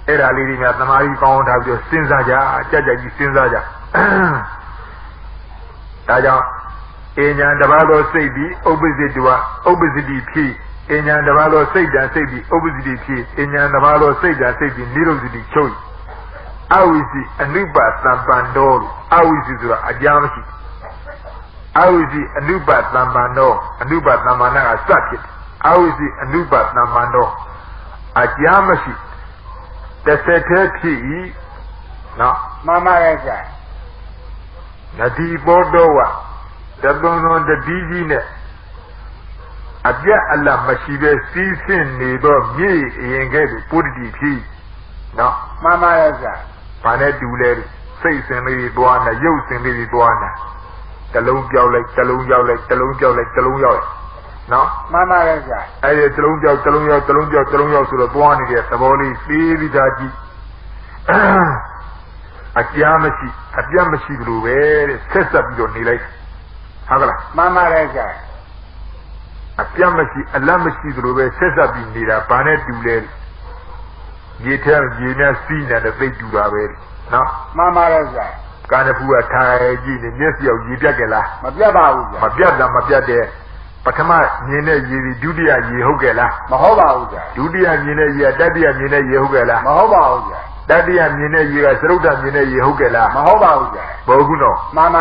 အဲ့ဒါလေးတွေများသမာဓိကောင်းထားပြီးတော့စဉ်းစားကြကြကြကြီးစဉ်းစားကြဒါကြောင့်အညာတပါးသောစိတ်ပြီးဥပ္ပဇိတဝဥပ္ပဇိတိဖြစ်အညာတပါးသောစိတ်တစိတ်ပြီးဥပ္ပဇိတိဖြစ်အညာတပါးသောစိတ်တစိတ်ပြီးနိရောဓတိချုပ်အဝိစီအနုပသံပန္တောအဝိစီဆိုတာအကြာမရှိအဝိစီအနုပသံပန္တောအနုပသံပန္နကစဖြစ်အဝိစီအနုပသံပန္တောအကြာမရှိတစ်ဆက်တည်းဖြစ်ဤနော် မှန်ပါတယ်ဗျာ နတိဘောတော်ဝတသွန်သွန်တတိကြီးနဲ့အပြတ်အလတ်မရှိပဲစီးဆင်းနေတော့မြေအရင်ကဲ့သို့ပုဒ္တိဖြစ်နော် မှန်ပါတယ်ဗျာ ဘာနဲ့တူလဲစိတ်စင်လေးတွေတွားနေရုပ်စင်လေးတွေတွားနေတစ်လုံးပြောက်လိုက်တစ်လုံးရောက်လိုက်တစ်လုံးပြောက်လိုက်တစ်လုံးရောက်လိုက်နော် မှန်ပါတယ်ဗျာ အဲ့ဒီတစ်လုံးပြောက်တစ်လုံးရောက်တစ်လုံးပြောက်တစ်လုံးရောက်ဆိုတော့တွားနေတဲ့သဘောလေးသေးပြီးသားကြည့်အကြာမရှိအပြတ်မရှိဘူးလို့ပဲတဲ့ဆက်ဆက်ပြီးတော့နေလိုက်ဟုတ်ကလား မှန်ပါတယ်ဗျာ အပြတ်မရှိအလတ်မရှိသလိုပဲဆက်ဆက်ပြီးနေတာဘာနဲ့တူလဲရေထဲရေနဲ့စီးနေတဲ့သိတူတာပဲနော် မှန်ပါတယ်ဗျာ ကာနဖူးကထိုင်ကြည့်နေမျက်စိရောက်ရေပြတ်ကြလား မပြတ်ပါဘူးဗျာ မပြတ်တာမပြတ်တဲ့ Patama Nina Yi, Dudia Yi Hogela, Mahova, Dudia Nina Yi, Dadia Nina Yi Hogela, Mahova, Dadia Nina Yi, Sruda Nina Yi Hogela, Mahova, Boguno, Mama,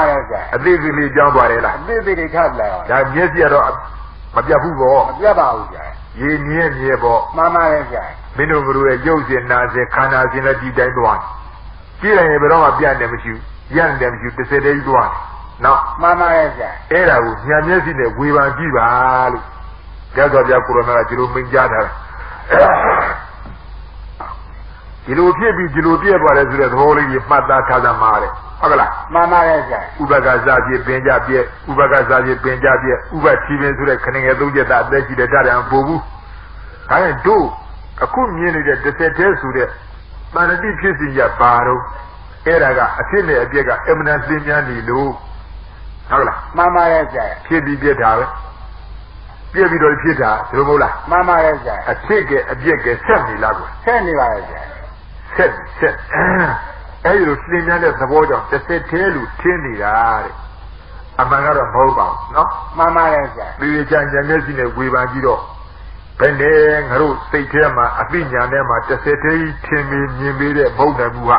a busy John Barella, Bibi Tabla, that Yesiado, Mabiabu, Yaba, Ye near Bo, Mama, Minuru, Josie, Nazi, Canas in a D. one. Here I ever behind them you, young them you to say they one. Now, Mama, Era, Yamesi, we want you. That's what Yakurana, Jerome Jada. Jilupi, but as the holy Mata Kazamare. Mama, Ubagazaji, Benjabi, Uba Chivin to the Kananga, that they did and Bobu. I do. A cool minute that the test to the Manadi kissing your barrow. Eraga, a tin a bigger eminently Yanni. Mama, Kiddy Pieta, Piedol Pieta, Romola, Mama, a ticket, a bigger 70 lago. Send you Set. Eyo Slimana the water, the set tell you 10 yard. Among other mobile, no? Mama, We can in a Guivangiro. Pending, Ru, Satema, Abinia Nema, the Sete, Timmy, Nimide, Bodagua.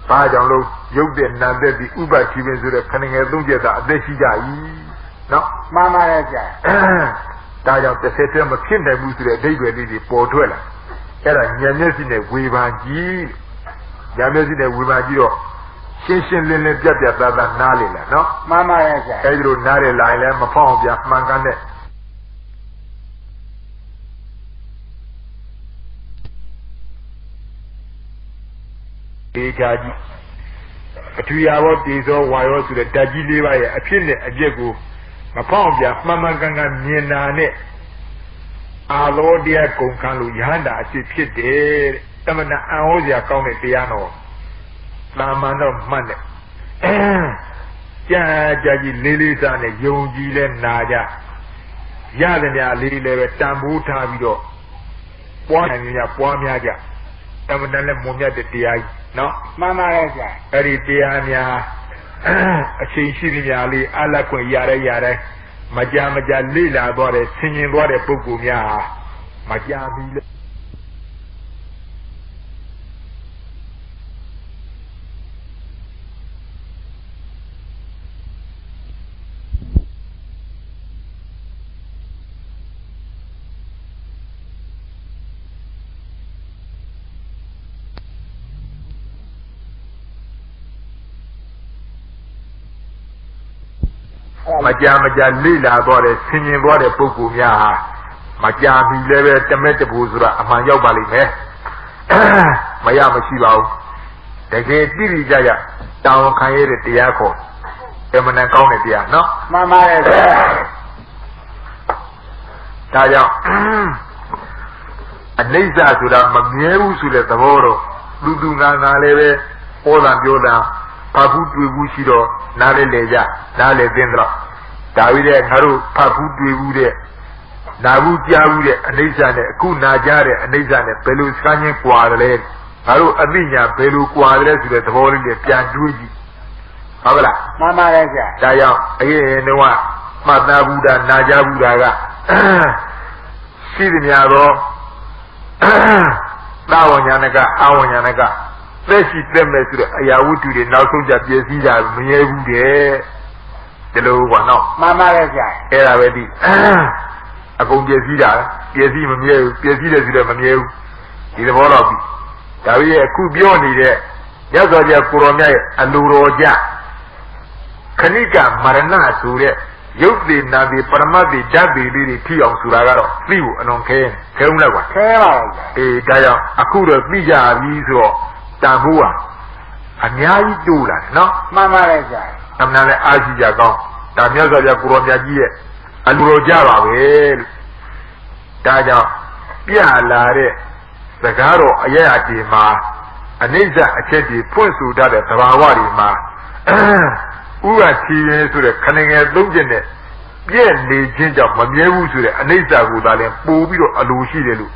Bajan Lo, Yoden, Nande, the Uba Chivin to the Cunning Luja, the Shija. No? Mama, Dajan, the Setema, Kinder, moved to the David, Portuela. Era Yanesine, Guivangi. Yanesine, Guivangiro. Shin Lily Jabba, Nalila, no? Mama, Pedro Narila, Mapon, Mangane. Daji. A 2 hour days or wire to the Daji Levi, a pin a jago. Mapon, Mamma Ganga, Mianane. Our Lord dear Concalu Yanda, I see pit there. Tamana, I hold your comment piano. Mamma no money. Jaji Lilies and a young Gilen Naja. Yadania Lily, Tambu Tavido. One and your Poamiaga. Tamana Munya de Dia. No? Mama, Eripiania, a Chinchiniali, Alaco Yare, Majamaja Lila body, singing what a Pugumia, Majami. Majamaja Lila body, singing what a Pugumia, Majami level, the Metabuzra, among your bally, Mayama Shibao. The great Billy Jaya, down Kayere Tiaco, Emana County, no? Mama, Taya, and Nisa to the Magneru to the Tavoro, Luduna Leve, Ola Yoda. Papu Bushido, Nale Leja, Nale Dendra, Davide Haru, Papu Dude, Nabu Javude, Anizane, Kunajare, Anizane, Pelu Scania Quadre, Haru Abinia, Pelu Quadre to the Holy Pianduji. Habla, Mama, Daya, Noa, Madabuda, Najabudaga, Sidiniaro, Awanyanaga. Let's see them as I would do the Nausoja Piazida, Mievude, the low one now. Mama, Era ready. A Gondiazida, Piazida to the Manu, in the Morobi. Davia could be only there. Yazoja Kurone, and Luroja. Kanika, Marana, Sure, Yokli Navi, Paramadi, Dabi, Lili, Pion, Suragaro, Flew, and on Kane, Keuna, Daya, Akura, Bija, Viso. Tambua, Anyai Dula, no? Mama, I'm not an Ajiagon, Damiaza Kuromia, and Rojava, well, Daya, Pia Lare, Sagaro, Ayati Ma, Aneza, Acheti, Punsu, Dada, Tawari Ma, Ura Tia to the cunning as Lugene, Bien, the ginger, Mamiewu to the Aneza, Udale, Bobio, Alushi.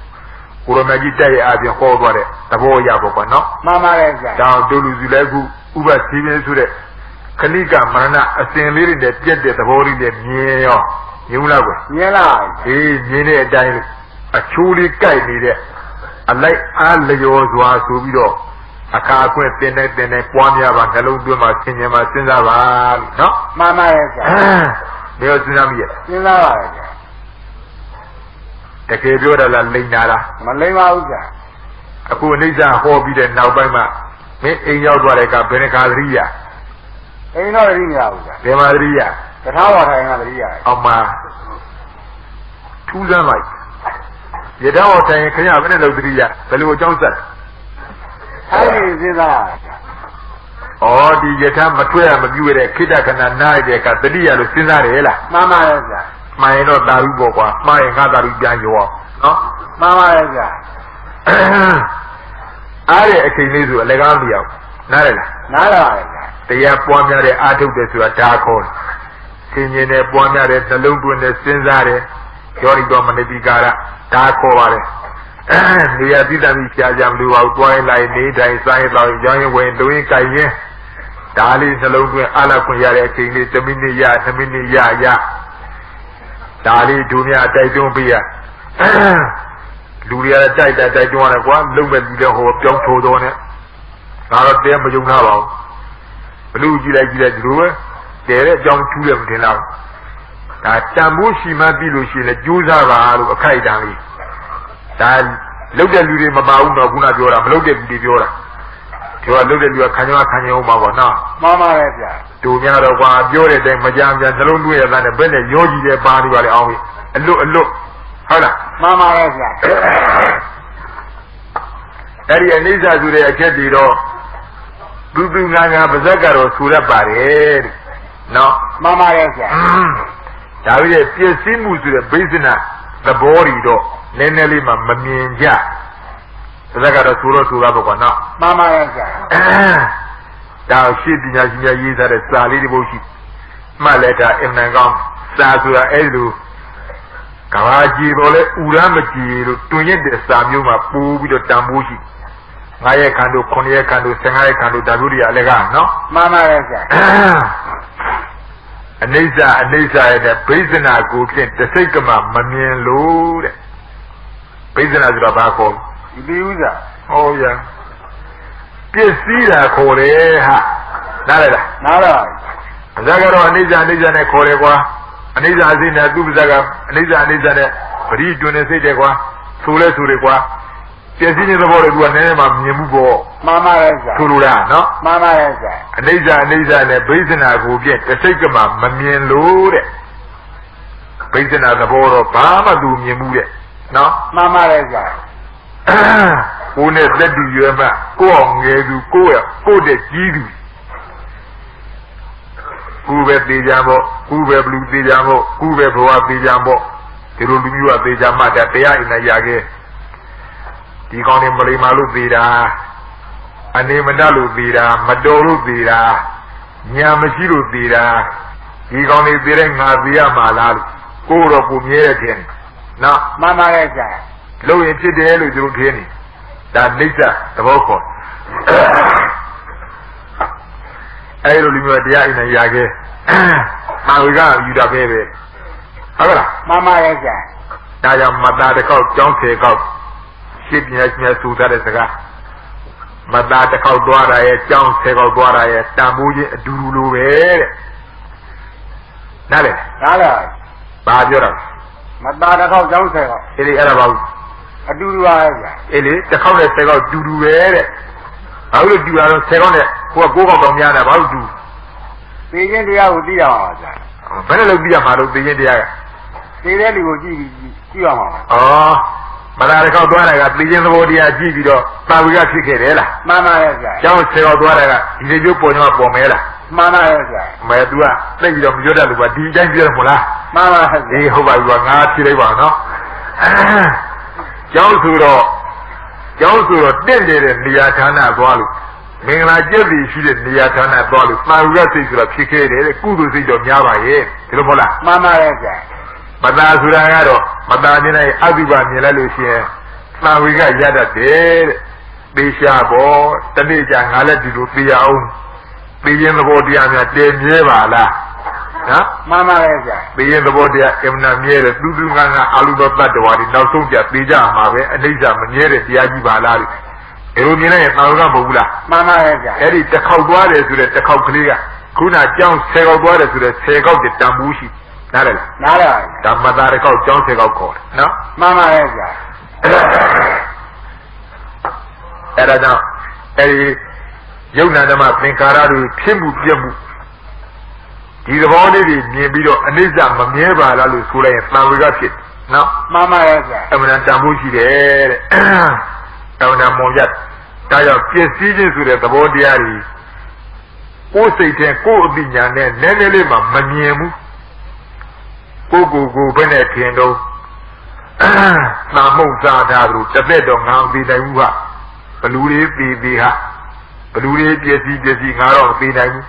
Uromagita abin hobare tabo ya boko no Mama down dolu zulegu uba tibe sure kaliga marana asenliri de piede tabori de mieyo ညုံလာကွယ် မြင်လား အေးမြင်တဲ့အတိုင်းအချိုးလေးကြိုက်နေတဲ့အလိုက်အားလျော်စွာဆိုပြီးတော့အခါအခွင့်တင်တဲ့ပွားများပါနှလုံးသွင်းမှာဆင်ញင်မှာစဉ်းစားပါလို့နော် မှန်ပါရဲ့ဗျာ ဘယ်လိုစဉ်းစားမိရဲ့ စဉ်းစားပါရဲ့ဗျာ တကယ်ပြောတာလားလိန်တာလား မလိမ္မာဘူးဗျာ အခုအနိစ္စဟောပြီးတဲ့နောက်ပိုင်းမှာမင်းအိမ်ရောက်သွားတဲ့ကဘယ်နှခါသတိရ အိမ်တော့တတိမရဘူးဗျာ ဘယ်မှာသတိရ တထားပါထိုင်ကတတိရ အောင်မှာထူးဆန်းလိုက်ရတော့တိုင်ခရဘယ်နဲ့လို့သတိရဘယ်လိုအကြောင်းဆက် အဲ့ဒီစဉ်းစား ဩဒီယထာမထွက်ရမပြုရတဲ့ခိတ္တခဏနားရတဲ့ကတတိယလို့စဉ်းစားတယ်လား မှန်ပါရဲ့ဗျာ မှန်ရင်တော့တာရုပေါ့ကွာမှားရင်ငါတာရုပြန်ရောနော် မှန်ပါရဲ့ဗျာ အားတဲ့အချိန်လေးဆိုအလကားမပြောင်းနားရလား နားလာပါရဲ့ဗျာ တရားပွားများတဲ့အာထုတ်တယ်ဆိုတာဒါခေါ်ဆင်ញင်တဲ့ပွားများတဲ့နှလုံးသွင်းတဲ့စဉ်းစားတဲ့ယောရိတော်မနိတိကာရဒါခေါ်ပါတယ်နေရာတိတ္တမိရှားကြမလို့ပါဘူးတွိုင်းလိုက်နေတိုင်းစိုင်းတော့ရောင်းရင်ဝင်တွင်းကြိုင်ရင်ဒါလေးနှလုံးသွင်းအားလက်ခွင့်ရတဲ့အချိန်လေး1မိနစ်ရ2မိနစ်ရဒါလေးဒုမြတိုက်တွန်းပေးရလူတွေကတိုက်တွန်းရတယ်ကွာလုံးမဲ့လူတွေဟောပြောင်းထိုးတော့နဲ့ဒါတော့တဲမယုံထားပါဘူးဘလူကြည့်လိုက်ဒီလိုပဲတဲတဲ့အကြောင်းထူးတယ်မထင်တော့ဒါတန်ဖိုးရှိမှပြီလို့ရှိရင်ကြိုးစားပါလို့အခိုက်အတန့်လေးဒါလုတ်တဲ့လူတွေမပါဘူးတော့ခုနပြောတာမလုတ်တဲ့လူတွေပြောတာပြောလုတ်တဲ့လူကခံကြအောင်ပါပေါ့နော် မှန်ပါရဲ့ဗျာ တို့များတော့ကွာပြောတဲ့အတိုင်းမကြမ်းပြန်နှလုံးသွင်းရတဲ့ဘယ်နဲ့ရောကြည့်တဲ့ပါးတွေပါလေအောင်ပြီအလွတ်ဟုတ်လား မှန်ပါရဲ့ဗျာ အဲ့ဒီအနိစ္စဆိုတဲ့အချက်တွေတော့သူငါပါဇက်ကတော့ဆူရပါတယ်တဲ့နော် မှန်ပါရဲ့ဗျာ ဒါပြီးတဲ့ပြည့်စည်မှုဆိုတဲ့ဘိသနာသဘောတွေတော့နည်းနည်းလေးမှမမြင်ကြပါဇက်ကတော့ဆူတော့ဆူရပါကွာနော် မှန်ပါရဲ့ဗျာ ဒါရှိပညာရှင်များရေးထားတဲ့စာလေးတွေဘုရှိမှတ်လက်တာအင်မန်ကောင်းစာဆိုတာအဲ့လိုကဘာကြီးပေါ်လဲဥရမကြီးလို့တွင်ရတဲ့စာမျိုးမှာပိုးပြီးတော့တန်ဖိုးရှိ9ရက်ခန်းတို့9ရက်ခန်းတို့15ရက်ခန်းတို့ဒါမျိုးတွေအလည်းကနော် မှန်ပါရဲ့ဗျာ အနိစ္စရဲ့တဲ့ဘိဇနာကိုဖြင့်တစိတ်ကမှမမြင်လို့တဲ့ဘိဇနာဆိုတာဘာခေါ် ဒီဥစ္စာ ဟောရပစ္စည်းတာခေါ်တယ်ဟာနားရလား နားလာ အစကတော့အနိစ္စနဲ့ခေါ်တယ်ကွာအနိစ္စအစိနဲ့သူ့ပါဇက်ကအနိစ္စနဲ့ပရိတွင်နေစိတ်တယ်ကွာဆိုလဲဆိုတယ်ကွာပစ္စည်းတဲ့သဘောတွေကနည်းနည်းမှမြင်မှုပေါ့ မှန်ပါရဲ့ဗျာ ဆိုလိုတာနော် မှန်ပါရဲ့ဗျာ အနိစ္စနဲ့ဘိဇနာကိုဖြင့်တစိတ်ကမှမမြင်လို့တဲ့ဘိဇနာသဘောတော့ဘာမှသူမြင်မှုတဲ့နော် မှန်ပါရဲ့ဗျာ ကိုယ်နဲ့သက်တူရွယ်မှကိုယ့်အောင်ငယ်သူကိုယ့်တဲ့ကြီးသူကိုယ်ပဲသေးကြမို့ကိုယ်ပဲဘလူသေးကြမို့ကိုယ်ပဲဘဝသေးကြမို့ဒီလိုလူမျိုးကသေးကြမှတရားအိမ်နဲ့ရခဲ့ဒီကောင်းနေမလိမ္မာလို့သေးတာအနေမတလို့သေးတာမတော်လို့သေးတာညာမရှိလို့သေးတာဒီကောင်းနေသေးတဲ့ငါသေးရမှာလားလို့ကိုယ်တော့ကိုမြဲတဲ့ထင်နော် မှန်ပါရဲ့ဗျာ လို့ရင်ဖြစ်တယ်လို့သူတို့ထင်နေဒါနိစ္စသဘောခေါ်အဲ့လိုလူမျိုးတရားအိမ်နဲ့ရခဲ့မာဝိကယူတာပဲဟုတ်ကလား မှန်ပါရဲ့ဗျာ ဒါကြောင့်မသားတစ်ခေါက်ကြောင်းဆယ်ခေါက်ရှင်းပြညစူထားတဲ့စကားမသားတစ်ခေါက်သွားတာရဲ့ကြောင်းဆယ်ခေါက်သွားတာရဲ့တန်ဖိုးချင်းအတူတူလိုပဲတဲ့နားလေ နားလာ ဘာပြောတာ မသားတစ်ခေါက်ကြောင်းဆယ်ခေါက် အဲ့ဒီအဲ့ဒါဘာလို့ အတူတူပါရဲ့ဗျာ အေးလေတစ်ခေါက်နဲ့ဆယ်ခေါက်တူတူပဲတဲ့ဘာလို့တူတာတော့ဆယ်ခေါက်နဲ့ကိုက9ခေါက်တောင်များတာဘာလို့တူ သိချင်းတရားကိုသိရမှာပါဗျာ ဘယ်နဲ့လုပ်ပြီးရမှာလို့သိရင်တရားက သိတဲ့လူကိုကြည့်ရမှာပါ ဩမလာတစ်ခေါက်သွားတာကသိရင်သဘောတရားကြည့်ပြီးတော့တာဝိကဖြစ်ခဲ့တယ်လား မှန်ပါရဲ့ဗျာ ကျောင်းဆယ်ခေါက်သွားတာကဒီလိုမျိုးပေါ်ညောပေါ်မဲလား မှန်ပါရဲ့ဗျာ မဲ तू ကသိပြီးတော့မပြောတတ်လို့ကဒီအတိုင်းပြောရမို့လား မှန်ပါရဲ့ အေးဟုတ်ပါပြီကွာငါဖြေလိုက်ပါနော်ကျောင်းဆိုတော့တင့်တဲ့နေရာဌာနသွားလို့မင်္ဂလာကျက်ပြီးရှိတဲ့နေရာဌာနသွားလို့တာဝိကစိတ်ဆိုတာဖြစ်ခဲ့တယ်တဲ့ကုသိုလ်စိတ်တော့များပါရဲ့ဒီလိုမဟုတ်လား မှန်ပါရဲ့ဗျာ မသာဆိုတာကတော့မသာမြင်လိုက်အတုပမြင်လိုက်လို့ရှိရင်တာဝိကရတတ်တယ်တဲ့ပေရှာပေါ်တနေ့ကျငါလည်းဒီလိုသိရအောင်သိရင်သဘောတရားများတည်မြဲပါလား妈妈来讲，别人的我的，我们那面的，都是俺阿鲁多大的话的，老宋家别家马呗，那家么面的第二几把拉的，哎，我们那也马上不啦。妈妈来讲，哎，你这靠多的是的，这靠可以个，可那讲车靠多的是的，车靠的当不起，哪来了？哪来？当么大的靠讲车靠靠的，喏。妈妈来讲，哎，那讲，哎，有那的嘛，平卡拉的偏不偏不。ဒီသဘောလေးတွေမြင်ပြီးတော့အနိစ္စမမြဲပါလားလို့ဆိုလိုက်ရင်သံဝေကဖြစ်နော်妈妈来讲，အမှန်တန်ဖို့ရှိတယ်တဲ့တောင်းတမွန်ပြတ်ဒါကြောင့်ပြည့်စည်ခြင်းဆိုတဲ့သဘောတရားတွေကိုယ်စိတ်ထဲကိုယ်အသိဉာဏ်နဲ့နည်းနည်းလေးမှမမြင်ဘူးကိုယ်ဘယ်နဲ့ထင်တော့နာမှုစားထားသူတစ်သက်တော့ငါမသိနိုင်ဘူးဟာဘလူတွေပြီးဟာဘလူတွေပြည့်စည်ငါတော့မသိနိုင်ဘူး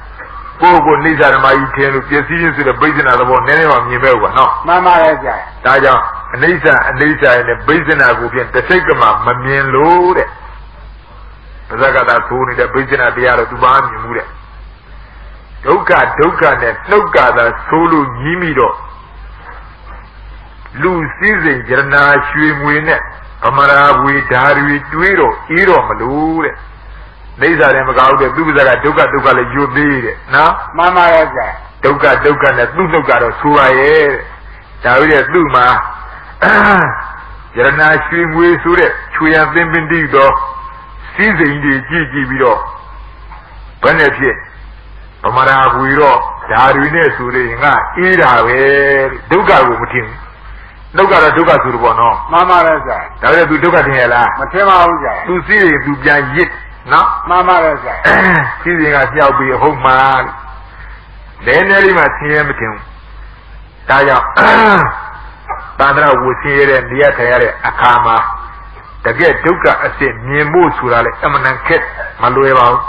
ကိုနိစ္စဓမ္မကြီးထင်လို့ပြည့်စည်ခြင်းဆိုတဲ့ဗိဇ္ဇနာသဘောနည်းနည်းမှမြင်မဲ့ဘူးကွာနော်妈妈来讲，ဒါကြောင့်အနိစ္စရဲ့ဗိဇ္ဇနာကိုဖြင့်တစ်စိတ်ကမှမမြင်လို့တဲ့ပါဇဂတာသိုးနေတဲ့ဗိဇ္ဇနာတရားတော့သူဘာမြင်မှုတဲ့ဒုက္ခနဲ့နှုတ်ကသာသိုးလို့ညီးမိတော့လူစည်းစိမ်ကြရနာရွှေငွေနဲ့ဗမရာဝေဓာရီတွေးတော့အေးတော့မလို့တဲ့နေစာတယ်မကောက်တဲ့သူပါဇကဒုက္ခလည်းယွတ်သေးတဲ့နော်妈妈来讲，ဒုက္ခနဲ့သူ့နှုတ်ကတော့ဆိုပါရဲ့ဒါဝိတဲ့သူ့မှာယရနာရွှေငွေဆိုတဲ့ချွေရန်သင်ပင်တိတော့စည်းစိမ်တွေကြည့်ပြီးတော့ဘယ်နဲ့ဖြစ်ဗမရာဝေတော့ဓာရီနဲ့ဆိုရင်ငါအေးတာပဲဒုက္ခကိုမထင်ဘူးနှုတ်ကတော့ဒုက္ခဆိုတော့ပေါ့နော်妈妈来讲，ဒါပေမဲ့သူဒုက္ခထင်ရလားမထင်ပါဘူးကြာသူစည်းရင်သူပြန်ရစ်နော်妈妈来讲，စည်းရင်ကပြောက်ပြီးဟုတ်မှာနည်းနည်းလေးမှဆင်းရဲမထင်ဘူးဒါကြောင့်သာသနာဝဆင်းရဲတဲ့နေရာထိုင်ရတဲ့အခါမှာတကယ်ဒုက္ခအစစ်မြင်ဖို့ဆိုတာလေအမှန်တန်ခက်မလွယ်ပါဘူး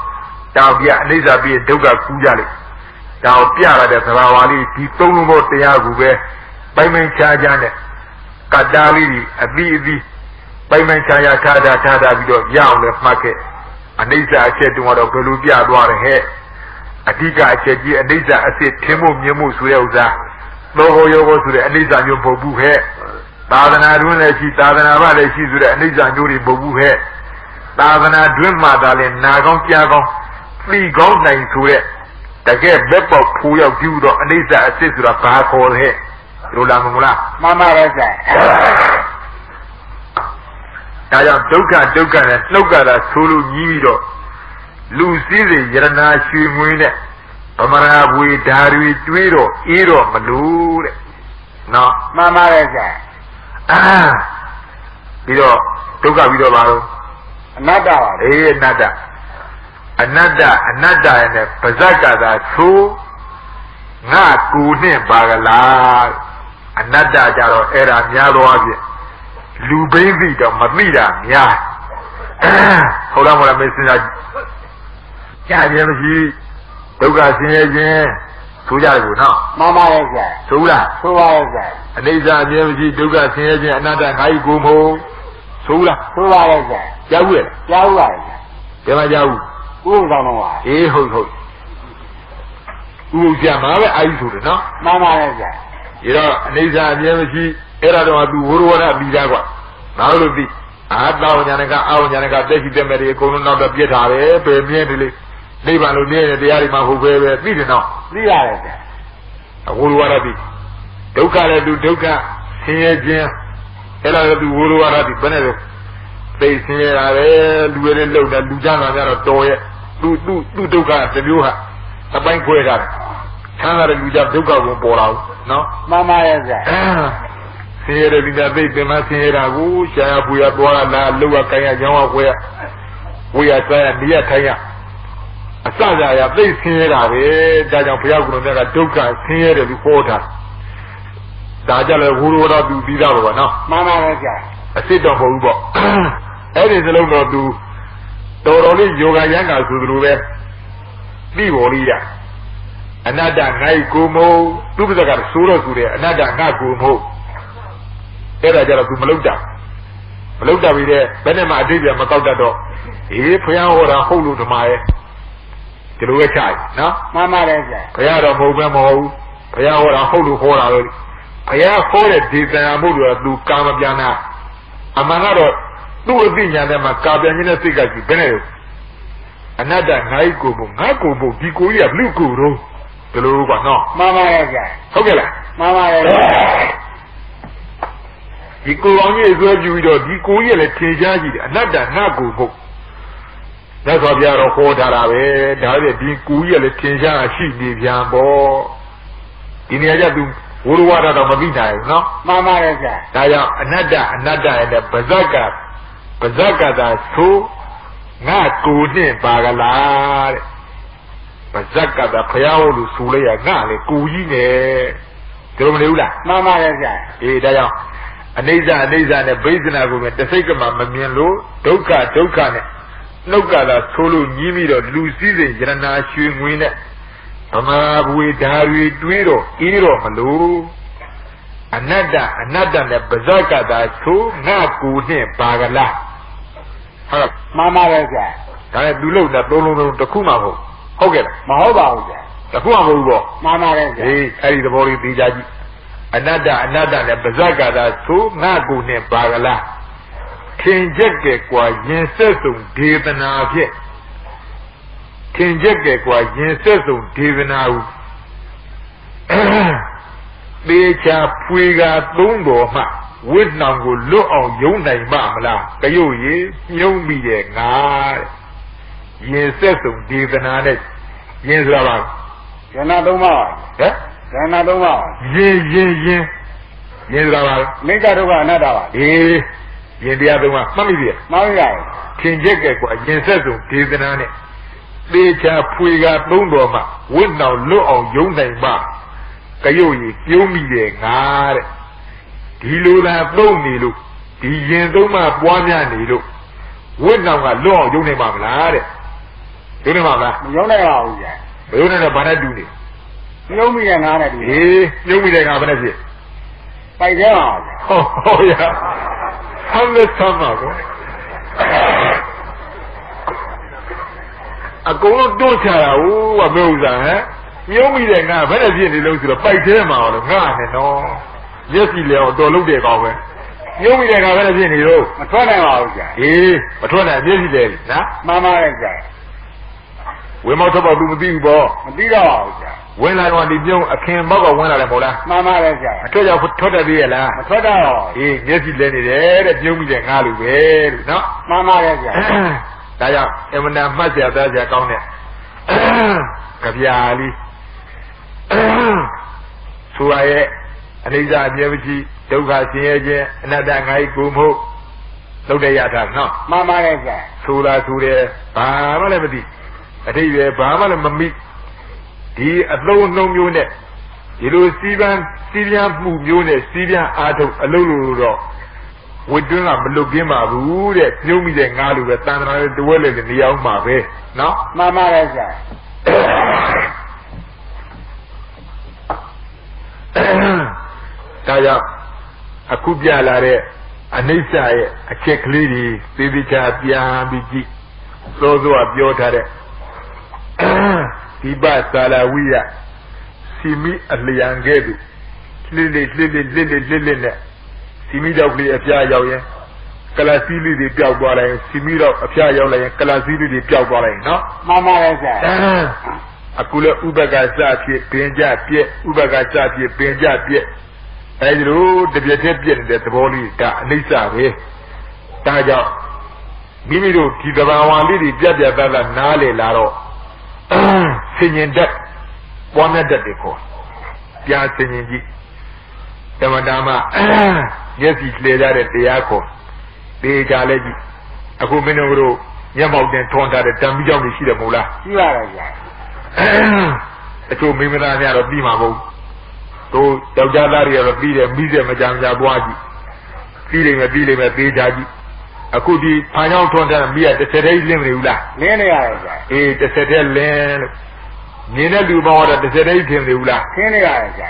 တောင်ပြအနိစ္စပြီးဒုက္ခကူးကြလေတောင်ပြလာတဲ့သဘာဝလေးဒီသုံးလုံးဘောတရားကူပဲပိုင်ခြားနဲ့ကတ္တာလေးကြီးအပြီးပိုင်ခြားထားပြီးတော့ရအောင်လဲမှတ်ခဲ့အနိစ္စအချက်တုံးတော့ဘယ်လိုပြသွားတယ်ဟဲ့အဓိကအချက်ကြီးအနိစ္စအစစ်ထင်ဖို့မြင်ဖို့ဆိုတဲ့ဥစ္စာသောဟောယောဆိုတဲ့အနိစ္စမျိုးပုံဘူးဟဲ့သာသနာတွင်လည်းရှိသာသနာ့လည်းရှိဆိုတဲ့အနိစ္စမျိုးတွေပုံဘူးဟဲ့သာသနာတွင်မှသာလဲနာကောင်းကြားကောင်းသိကောင်းနိုင်ဆိုတဲ့တကယ်ဘက်ပေါက်ဖူရောက်ပြီးတော့အနိစ္စအစစ်ဆိုတာဘာခေါ်လဲလိုလားမလား妈妈来讲，ဒါကြောင့်ဒုက္ခနဲ့နှုတ်ကတာဆိုလို့ညီးပြီးတော့လူစည်းစိမ်ယရနာရွှေငွေနဲ့ဗမရာဘွေဓာရီတွေးတော့အေးတော့မလို့တဲ့နော်妈妈来讲，ပြီးတော့ဒုက္ခပြီးတော့ပါတော့အနတ္တပါအေးအနတ္တရဲ့နဲ့ပါဇက်ကသာသိုးငါကူနဲ့ပါကလားအနတ္တကြတော့အဲ့ဒါများသွားပြီလူဘိသိတော့မသိတာများဟုတ်လားမလားမင်းစဉ်းစားကြားခြင်းမရှိဒုက္ခဆင်းရဲခြင်းဆိုကြတယ်ကိုနော်妈妈来讲，ဆိုလားဆိုပါရဲ့ကြာအနိစ္စအမြဲမရှိဒုက္ခဆင်းရဲခြင်းအနတ္တငါ့ကိုကိုမဟုတ်ဆိုလားဆိုပါရဲ့ကြာကြားဘူးလားကြားဘူးပါရဲ့ဘယ်မှာကြားဘူးဥပ္ပဒေတော့ပါအေးဟုတ်ဥပ္ပဒေမှာပဲအာယူဆိုတယ်နော်妈妈来讲，ဒီတော့အနိစ္စအမြဲမရှိအဲ့ဒါတော့သူဝရဝရပြီးသားကွာငါတို့သိအာတောညာနကအာဝညာနကတက်ရှိတဲ့မဲ့တွေအကုန်လုံးတော့ပြစ်ထားတယ်ပဲမြင်းတယ်လေနိဗ္ဗာန်လို့မြင်တဲ့တရားတွေမှာဟုတ်ပဲသိတယ်နော်သိရတယ်ကြာဝရဝရပြီးဒုက္ခလည်းသူဒုက္ခဆင်းရဲခြင်းအဲ့ဒါလည်းသူဝရဝရပြီးဘယ်နဲ့လဲသိဆင်းရဲတာပဲလူတွေလည်းလုံတယ်လူကြမ်းတာများတော့တော်ရဲ့သူဒုက္ခတစ်မျိုးဟာအပိုင်းခွဲထားတယ်ချမ်းသာတဲ့လူကြဒုက္ခကိုပေါ်လာဘူးနော်妈妈ရဲ့ကြာဆင်းရဲတဲ့ဒီကသိပင်မဆင်းရဲတာကိုရှားပူရသွားလာလောက်ရကိုင်ရကြောင်းဝဲဝေးရစားရနေရထိုင်ရအစကြရသိဆင်းရဲတာပဲဒါကြောင့်ဘုရားကုတော်မြတ်ကဒုက္ခဆင်းရဲတယ်လို့ဟောတာဒါကြလည်းဝိရောဓသူပြီးသားပါနော်မှန်ပါပဲကြာအစ်စ်တော့မဟုတ်ဘူးပေါ့အဲ့ဒီစလုံးတော့သူတော်တော်လေးယောဂရန်ကဆိုသလိုပဲပြီးပေါ်လေးရအနတ္တငါ့ကိုမဟုတ်သူပါဇက်ကဆိုတော့ဆိုတယ်အနတ္တငါ့ကိုမဟုတ်အဲ့ဒါကြတော့သူမလုတာပြီးတဲ့ဘယ်နဲ့မှအတိတ်ပြန်မကောက်တတ်တော့အေးဖျားဟောတာဟုတ်လို့ဓမ္မရဲ့ဒီလိုပဲခြားနော်မှန်ပါတယ်ကြာဘုရားတော့မဟုတ်ပဲမဟုတ်ဘူး ဘုရားဟောတာဟုတ်လို့ဟောတာပဲဘုရားဟောတဲ့ဒေသနာမှုတော့သူကာမပြန်တာအမှန်ကတော့သူ့အသိဉာဏ်ထဲမှာကာပြန်ခြင်းနဲ့စိတ်ကကြည့်ဘယ်နဲ့အနတ္တငါ့ကိုယ်ဘုံငါ့ကိုယ်ဘုံဒီကိုကြီးကလူကိုယ်တော့ဒီလိုကွာနော်မှန်ပါရဲ့ဗျာဟုတ်ကဲ့လားမှန်ပါရဲ့ဒီကိုယ်အောင်ကြီးဆွဲပြပြီးတော့ဒီကိုကြီးကလည်းထင်ရှားကြည့်တယ်အနတ္တငါ့ကိုယ်ဘုံမြတ်စွာဘုရားတော့ဟောထားတာပဲဒါပေမဲ့ဒီကိုကြီးကလည်းထင်ရှားရှိနေပြန်ပေါ့ဒီနေရာကျသူဝိရဝါဒတော့မသိနိုင်ဘူးနော်မှန်ပါရဲ့ဗျာဒါကြောင့်အနတ္တရဲ့ဗဇက်ကသာဆိုငါကိုယ်နဲ့ပါကလားတဲ့ဗဇက်ကသာဖျားဟုတ်လို့ဆိုလိုက်ရငါလေကိုကြီးနဲ့ဒီလိုမနေဘူးလားမှန်ပါရဲ့ဗျာအေးဒါကြောင့်အနိစ္စနဲ့ဘိဇနာကိုပဲတစိတ်ကမှမမြင်လို့ဒုက္ခနဲ့နှုတ်ကသာဆိုလို့ညီးပြီးတော့လူစည်းစိမ်ယရနာရွှေငွေနဲ့ဗမာဘွေဓာတွေတွေးတော့အေးတော့မလို့အနတ္တနဲ့ဗဇက်ကသာဆိုငါကိုနဲ့ပါကလားဟုတ်မှန်ပါရဲ့ဗျာဒါနဲ့သူလို့တဲ့သုံးလုံးတစ်ခုမှမဟုတ်ကဲ့လားမဟုတ်ပါဘူးဗျာတစ်ခုမှမဟုတ်ဘူးပေါ့မှန်ပါရဲ့ဗျာအေးအဲ့ဒီသဘောလေးသိကြကြည့်အနတ္တနဲ့ဗဇက်ကသာဆိုငါကိုနဲ့ပါကလားထင်ကြက်ကဲကွာရင်ဆက်စုံဒေသနာဖြင့်ထင်ကြက်ကဲကွာရင်ဆက်စုံဒေသနာဟုပေချာဖွေကသုံးတော်မှဝိတ္နောင်ကိုလွတ်အောင်ယုံနိုင်မှာမလားတရုတ်ရေညုံမိတဲ့ငါတဲ့ရင်ဆက်စုံဒေသနာနဲ့ရင်ဆိုတာပါယနာသုံးပါဟမ်ယနာသုံးပါရင်ဆိုတာပါမိကဒုက္ခအနတ္တပါအေးရင်တရားသုံးပါမှတ်မိပြီမှတ်မိပါထင်ကြက်ကဲကွာရင်ဆက်စုံဒေသနာနဲ့ပေချာဖွေကသုံးတော်မှဝိတ္နောင်လွတ်အောင်ယုံနိုင်မှာကရုတ်ကြီးပြုံးမိတဲ့ငါတဲ့ဒီလိုသာသုံးနေလို့ဒီရင်သုံးမှပွားများနေလို့ဝိတ္နောင်ကလွတ်အောင်ယုံနိုင်မှာမလားတဲ့ယုံနိုင်မှာမလားမယုံနိုင်ပါဘူးကြာမယုံနိုင်တော့ဘာနဲ့တူနေယုံမိတဲ့ငါနဲ့တူအေးယုံမိတဲ့ငါဘယ်နဲ့ဖြစ်ပိုက်သေးပါဟုတ်ရဆမ်းလက်ဆမ်းပါကောအကုန်လုံးတွန့်ချတာဟိုကမဟုတ်စားဟမ်မြုံမိတဲ့ငါဘယ်နဲ့ဖြစ်နေလို့ဆိုတော့ပိုက်သေးမှာလို့ငါနဲ့နော်မျက်စိလဲအောင်တော်လုပ်တယ်ကောင်းပဲမြုံမိတဲ့ငါဘယ်နဲ့ဖြစ်နေလို့မထွက်နိုင်ပါဘူးကြာအေးမထွက်နိုင်မျက်စိလဲနော်မှန်ပါရဲ့ကြာဝင်းမောက်ထွက်ပေါက်သူမသိဘူးပေါ့မသိတော့ပါဘူးကြာဝင်လာတော့ဒီပြုံးအခင်ဘောက်ကဝင်လာတယ်မဟုတ်လားမှန်ပါရဲ့ကြာအထွက်ကြောင့်ထွက်တတ်သေးရဲ့လားမထွက်တော့အေးမျက်စိလဲနေတယ်တဲ့မြုံမိတဲ့ငါလူပဲလို့နော်မှန်ပါရဲ့ကြာဒါကြောင့်အမှန်တမ်းမှတ်ကြသားကြကောင်းတဲ့ကြပြာလေးဆိုရရဲ့အနိစ္စအမြဲမကြီးဒုက္ခဆင်းရဲခြင်းအနတ္တငါ့ကိုမဟုတ်လုပ်တဲ့ရတာနော်မှန်ပါရဲ့ကြာဆိုတာဆိုတယ်ဘာမှလည်းမသိအတိတ်ပဲဘာမှလည်းမမိဒီအလုံးနှုံမျိုးနဲ့ဒီလိုစီးပြန်မှုမျိုးနဲ့စီးပြန်အားထုတ်အလုံးလို့တော့ဝိတွင်းကမလွတ်ပြင်းပါဘူးတဲ့ညှုံးမိတဲ့ငါလိုပဲတန်တရာတဝက်လည်းနေအောင်ပါပဲနော်မှန်ပါရဲ့ကြာဒါကြောင့်အခုပြလာတဲ့အနိစ္စရဲ့အချက်ကလေးတွေသေသေးချာပြန်ပြီးကြည့်စောစောပြောထားတဲ့ဒီပသာလဝိယစီမီအလျံကဲ့သို့လှစ်နဲ့စီမီတော့ကလေးအပြားရောက်ရင်ကလစီလေးတွေပျောက်သွားလိုက်စီမီတော့အပြားရောက်လိုက်ရင်ကလစီလေးတွေပျောက်သွားလိုက်နော်မှန်ပါရဲ့ဆရာအခုလည်းဥပက္ခစဖြစ်ပင်ကြပြက်ဥပက္ခစဖြစ်ပင်ကြပြက်အဲဒီလိုတပြက်တည်းပြက်နေတဲ့သဘောလေးဒါအနိစ္စပဲဒါကြောင့်မိမိတို့ဒီသဘာဝလေးတွေပြက်ပြက်သားသားနားလေလာတော့ဆင်ញင်တတ်ပွားများတတ်တယ်ခေါ်ပြန်ဆင်ញင်ကြည့်ဓမ္မတာမမျက်စိလှည့်ကြတဲ့တရားခေါ်တေချာလဲကြည့်အခုမင်းတို့မျက်မှောက်တင်ထွန်းထားတဲ့တံပြီးကြောင့်ရှိတယ်မဟုတ်လားရှိပါတယ်ဗျာအချို့မိမသားများတော့ပြီးမှာမဟုတ်တို့ယောက်ျားသားတွေကတော့ပြီးတယ်မိတယ်မကြမ်းကြပွားကြည့်ပြီးလိမ့်မယ်သေးချာကြည့်အခုဒီဖာချောင်းထွန်းထားမိရတစ်ဆက်တည်းလင်းမနေဘူးလားလင်းနေရတယ်ဗျာအေးတစ်ဆက်တည်းလင်းလို့မြင်တဲ့လူပေါင်းတော့တစ်ဆက်တည်းထင်နေဘူးလားထင်နေရတယ်ဗျာ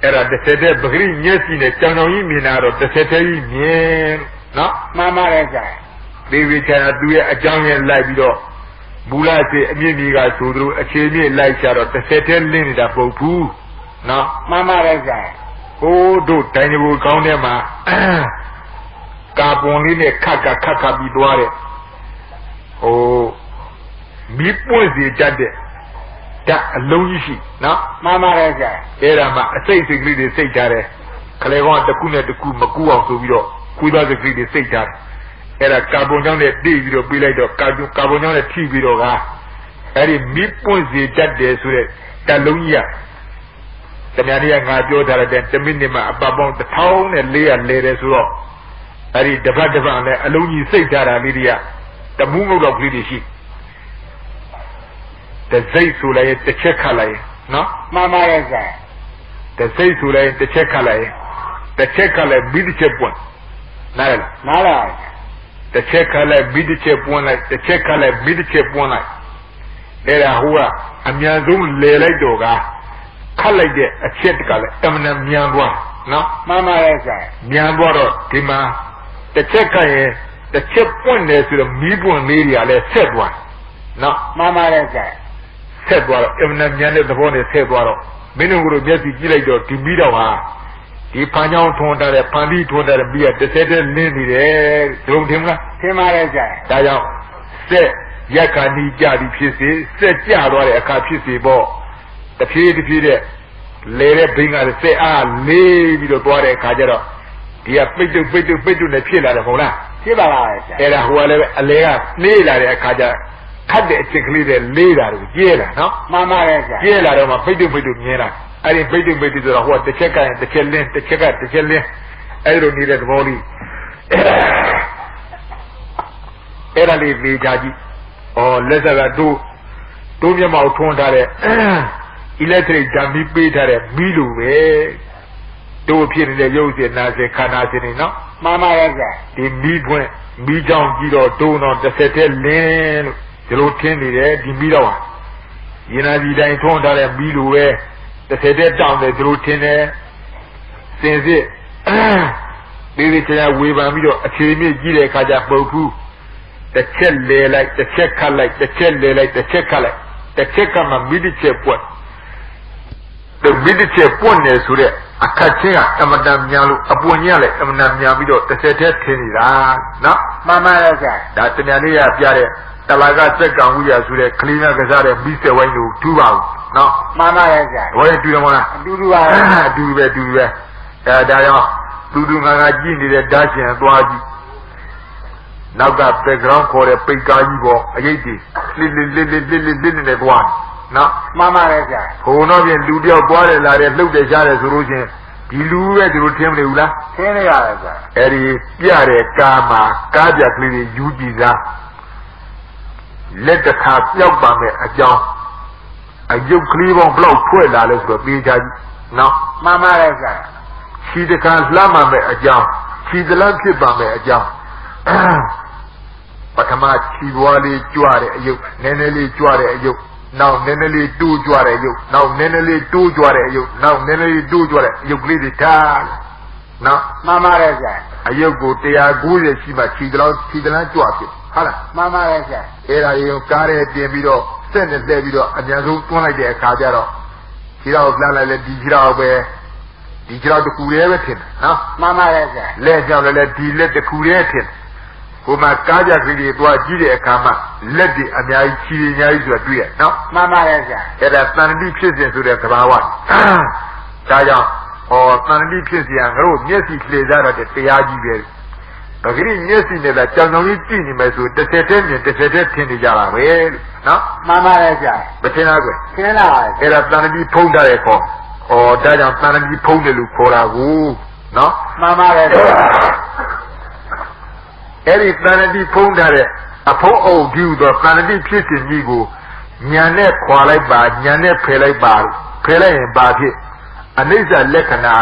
အဲ့ဒါတစ်ဆက်တည်းပဂရိမျက်စိနဲ့ကြောင်ကြောင်ကြီးမြင်တာတော့တစ်ဆက်တည်းမြင်နော်မှန်ပါတယ်ဗျာသေဝိချာသူရဲ့အကြောင်းရဲ့လိုက်ပြီးတော့မူလစေအမြင့်ကြီးကဆိုသူတို့အခြေမြင့်လိုက်ချတော့တစ်ဆက်တည်းလင်းနေတာပုတ်ဘူး နော် မှန်ပါတယ်ဗျာ ဟိုးတို့တိုင်းဒီဘူကောင်းထဲမှာကာပွန်လေးနဲ့ခတ်ပြီးသွားတဲ့ဟိုမီးပွင့်စီတတ်တဲ့ဓာတ်အလုံးကြီးရှိနော် မှန်ပါတယ်ဗျာ အဲ့ဒါမှအစိတ်စိတ်ကလေးတွေစိတ်ထားတယ်ခလေကောင်တစ်ခုနဲ့တစ်ခုမကူအောင်ဆိုပြီးတော့ကွေးသားစိတ်ကလေးတွေစိတ်ထားတယ်အဲ့ဒါကာပွန်ကြောင့်နဲ့တိပြီးတော့ပြေးလိုက်တော့ကာပွန်ကြောင့်နဲ့ထိပြီးတော့ကအဲ့ဒီမီးပွင့်စီတတ်တယ်ဆိုတဲ့ဓာတ်လုံးကြီးကတမန်ကြီးကငါပြောထားတဲ့1မိနစ်မှအပတ်ပေါင်း1400လဲတယ်ဆိုတော့အဲ့ဒီတပတ်နဲ့အလုံးကြီးစိတ်ထားတာလေးတွေကတမူးငုတ်တော့ကလေးတွေရှိတစိတ်ဆိုလိုက်တစ်ချက်ခတ်လိုက်နော် မှန်ပါတယ်ဗျာ တစိတ်ဆိုလိုက်တစ်ချက်ခတ်လိုက်မိတစ်ချက်ပွင့်နားလား နားလား တစ်ချက်ခတ်လိုက်မိတစ်ချက်ပွင့်လိုက်တစ်ချက်ခတ်လိုက်မိတစ်ချက်ပွင့်လိုက်အဲ့ဒါဟိုကအမြန်ဆုံးလဲလိုက်တော့ကခတ်လိုက်တဲ့အချက်တကလည်းအမှန်မြန်သွားနော် မှန်ပါတယ်ဗျာ မြန်သွားတော့ဒီမှာတစ်ချက်ခတ်ရင်တစ်ချက်ပွင့်တယ်ဆိုတော့မီးပွင့်လေးတွေကလည်းဆက်သွားနော် မှန်ပါတယ်ဗျာ ဆက်သွားတော့အမှန်မြန်တဲ့သဘောနဲ့ဆက်သွားတော့မင်းတို့ကမျက်စိကြည့်လိုက်တော့ဒီမီးတော့ဟာဒီဖန်ချောင်းထွန်းထားတဲ့ဖန်ပြီးထွန်းထားတဲ့မီးကတစ်ဆက်တည်းလင်းနေတယ်ဒုံထင်မလား ထင်ပါတယ်ဗျာ ဒါကြောင့်ဆက်ရက်ခါနီးကြသည်ဖြစ်စေဆက်ကြသွားတဲ့အခါဖြစ်စေပေါ့တဖြည်းတဲ့လေတဲ့ဘိန်းကလည်းဆက်အားလေးပြီးတော့သွားတဲ့အခါကျတော့ဒီကပိတ်တုနဲ့ဖြစ်လာတယ်မဟုတ်လား ဖြစ်ပါလားဗျာ အဲ့ဒါဟိုကလည်းအလဲကနှေးလာတဲ့အခါကျခတ်တဲ့အချစ်ကလေးတွေလေးတာကိုကျဲလာနော် မှန်ပါတယ်ဗျာ ကျဲလာတော့မှပိတ်တုမြင်လာအဲ့ဒီပိတ်တုဆိုတော့ဟိုကတစ်ချက်ကတစ်ချက်လင်းတစ်ချက်ကတစ်ချက်လင်းအဲ့လိုနေတဲ့သဘောလေးအဲ့ဒါလေးလေးကြကြည့်လက်စကတို့မျက်မှောက်ထွန်းထားတဲ့ electric ဓာတ်မီးပေးထားတဲ့မီးလိုပဲတို့ဖြစ်နေတဲ့ရုပ်ရှင်နာရှင်ခန္ဓာရှင်တွေနော် မှန်ပါတယ်ဗျာ ဒီမီးပွင့်မီးကြောင်ကြည့်တော့ဒုံတော့တစ်ဆက်တည်းလင်းလို့ဒီလိုထင်းနေတယ်ဒီမီးတော့ရင်နာဒီတိုင်းထွန်းထားတဲ့မီးလိုပဲတစ်ဆက်တည်းတောင်းတယ်ဒီလိုထင်းတယ်စင်စစ်ဒီချာဝေဖန်ပြီးတော့အခြေမြင့်ကြည့်တဲ့အခါကျပုတ်ဘူးတစ်ချက်လဲလိုက်တစ်ချက်ခတ်လိုက်တစ်ချက်လဲလိုက်တစ်ချက်ခတ်လိုက်တစ်ချက်ကမှမိတစ်ချက်ပွက်ဒီမိတစ်ချက်ပွက်နေဆိုတဲ့အခက်ချင်းကအမတန်မြန်လို့အပွင့်ကြီးကလည်းအမတန်မြန်ပြီးတော့တစ်ဆက်တည်းထင်းနေတာနော် မှန်ပါတယ်ဗျာ ဒါတမြန်လေးရပြတဲ့တလာကစက်ကံဝိရဆိုတဲ့ကလေးများကစားတဲ့မိဆက်ဝိုင်းကိုတူးပါဘူးနော် မှန်ပါတယ်ဗျာ ဘယ်တူတယ်မလား အတူတူပါပဲ အတူပဲဒါကြောင့်တူငါကြည့်နေတဲ့ဓာတ်ရှင်သွားကြည့်နောက်က background ခေါ်တဲ့ပိတ်ကားကြီးပေါ့အရေးကြီးလစ်နေသွားနော် မှန်ပါတယ်ဗျာ ဟိုတော့ပြင်လူတယောက်သွားတယ်လာတယ်လှုပ်တယ်ရှားတယ်ဆိုလို့ချင်းဒီလူပဲသူတို့ထင်မနေဘူးလား ထင်းနေရတယ်ဗျာ အဲ့ဒီပြတဲ့ကားမှာကားပြကလေးတွေယူကြည့်စားလက်တစ်ခါပြောက်ပါမယ်အကြောင်းအယုတ်ကလေးပေါင်းဘလောက်ဖွဲ့လာလဲဆိုတော့ပြေးချကြည့်နော် မှန်ပါတယ်ဗျာ ခြေတစ်ခါလှမ်းပါမယ်အကြောင်းခြေသလားဖြစ်ပါမယ်အကြောင်းပထမခြေပွားလေးကြွတဲ့အယုတ်နည်းနည်းလေးကြွတဲ့အယုတ်နောက်နည်းနည်းလေးတိုးကြွတဲ့အယုတ်နောက်နည်းနည်းလေးတိုးကြွတဲ့အယုတ်နောက်နည်းနည်းလေးတိုးကြွတဲ့အယုတ်ကလေးတွေထားနော် မှန်ပါတယ်ဗျာ အယုတ်ကို190ရှိမှခြေသလားကြွဖြစ်ဟုတ်လား မှန်ပါတယ်ဗျာ အဲ့ဒါရေကားရဲတင်ပြီးတော့စက်နဲ့လှည့်ပြီးတော့အများဆုံးတွန်းလိုက်တဲ့အခါကျတော့ခြေတော်လှမ်းလိုက်လဲဒီခြေတော်ပဲဒီခြေတော်တစ်ခုတည်းပဲထင်တယ်နော် မှန်ပါတယ်ဗျာ လက်ကြောင့်လည်းဒီလက်တစ်ခုတည်းထင်ဟိုမှာကားကြကလေးတွေသွားကြည့်တဲ့အခါမှာလက်တွေအများကြီးခြေအများကြီးဆိုတာတွေ့ရနော် မှန်ပါတယ်ဗျာ အဲ့ဒါတန်တိဖြစ်စဉ်ဆိုတဲ့သဘာဝဒါကြောင့်တန်တိဖြစ်စဉ်ကငါတို့မျက်စိလှည့်စားတော့တရားကြီးပဲပဂရိမျက်စိနဲ့သာကြောင်ကြောင်ကြီးကြည့်နေမယ်ဆိုတစ်ဆက်တည်းမြင်တစ်ဆက်တည်းထင်နေကြတာပဲနော် မှန်ပါတယ်ဗျာ မထင်လားကွယ် ထင်းလာပါတယ် အဲ့ဒါတန်တိဖုံးထားတဲ့ခေါ်ဒါကြောင့်တန်တိဖုံးတယ်လို့ခေါ်တာကိုနော် မှန်ပါတယ်ဗျာ အဲ့ဒီတန်တိဖုံးထားတဲ့အဖုံးအုပ်ကြီးသောတန်တိဖြစ်စဉ်ကြီးကိုညာနဲ့ခွာလိုက်ပါညာနဲ့ဖယ်လိုက်ပါဖယ်လိုက်ရင်ဘာဖြစ်အနိစ္စလက္ခဏာ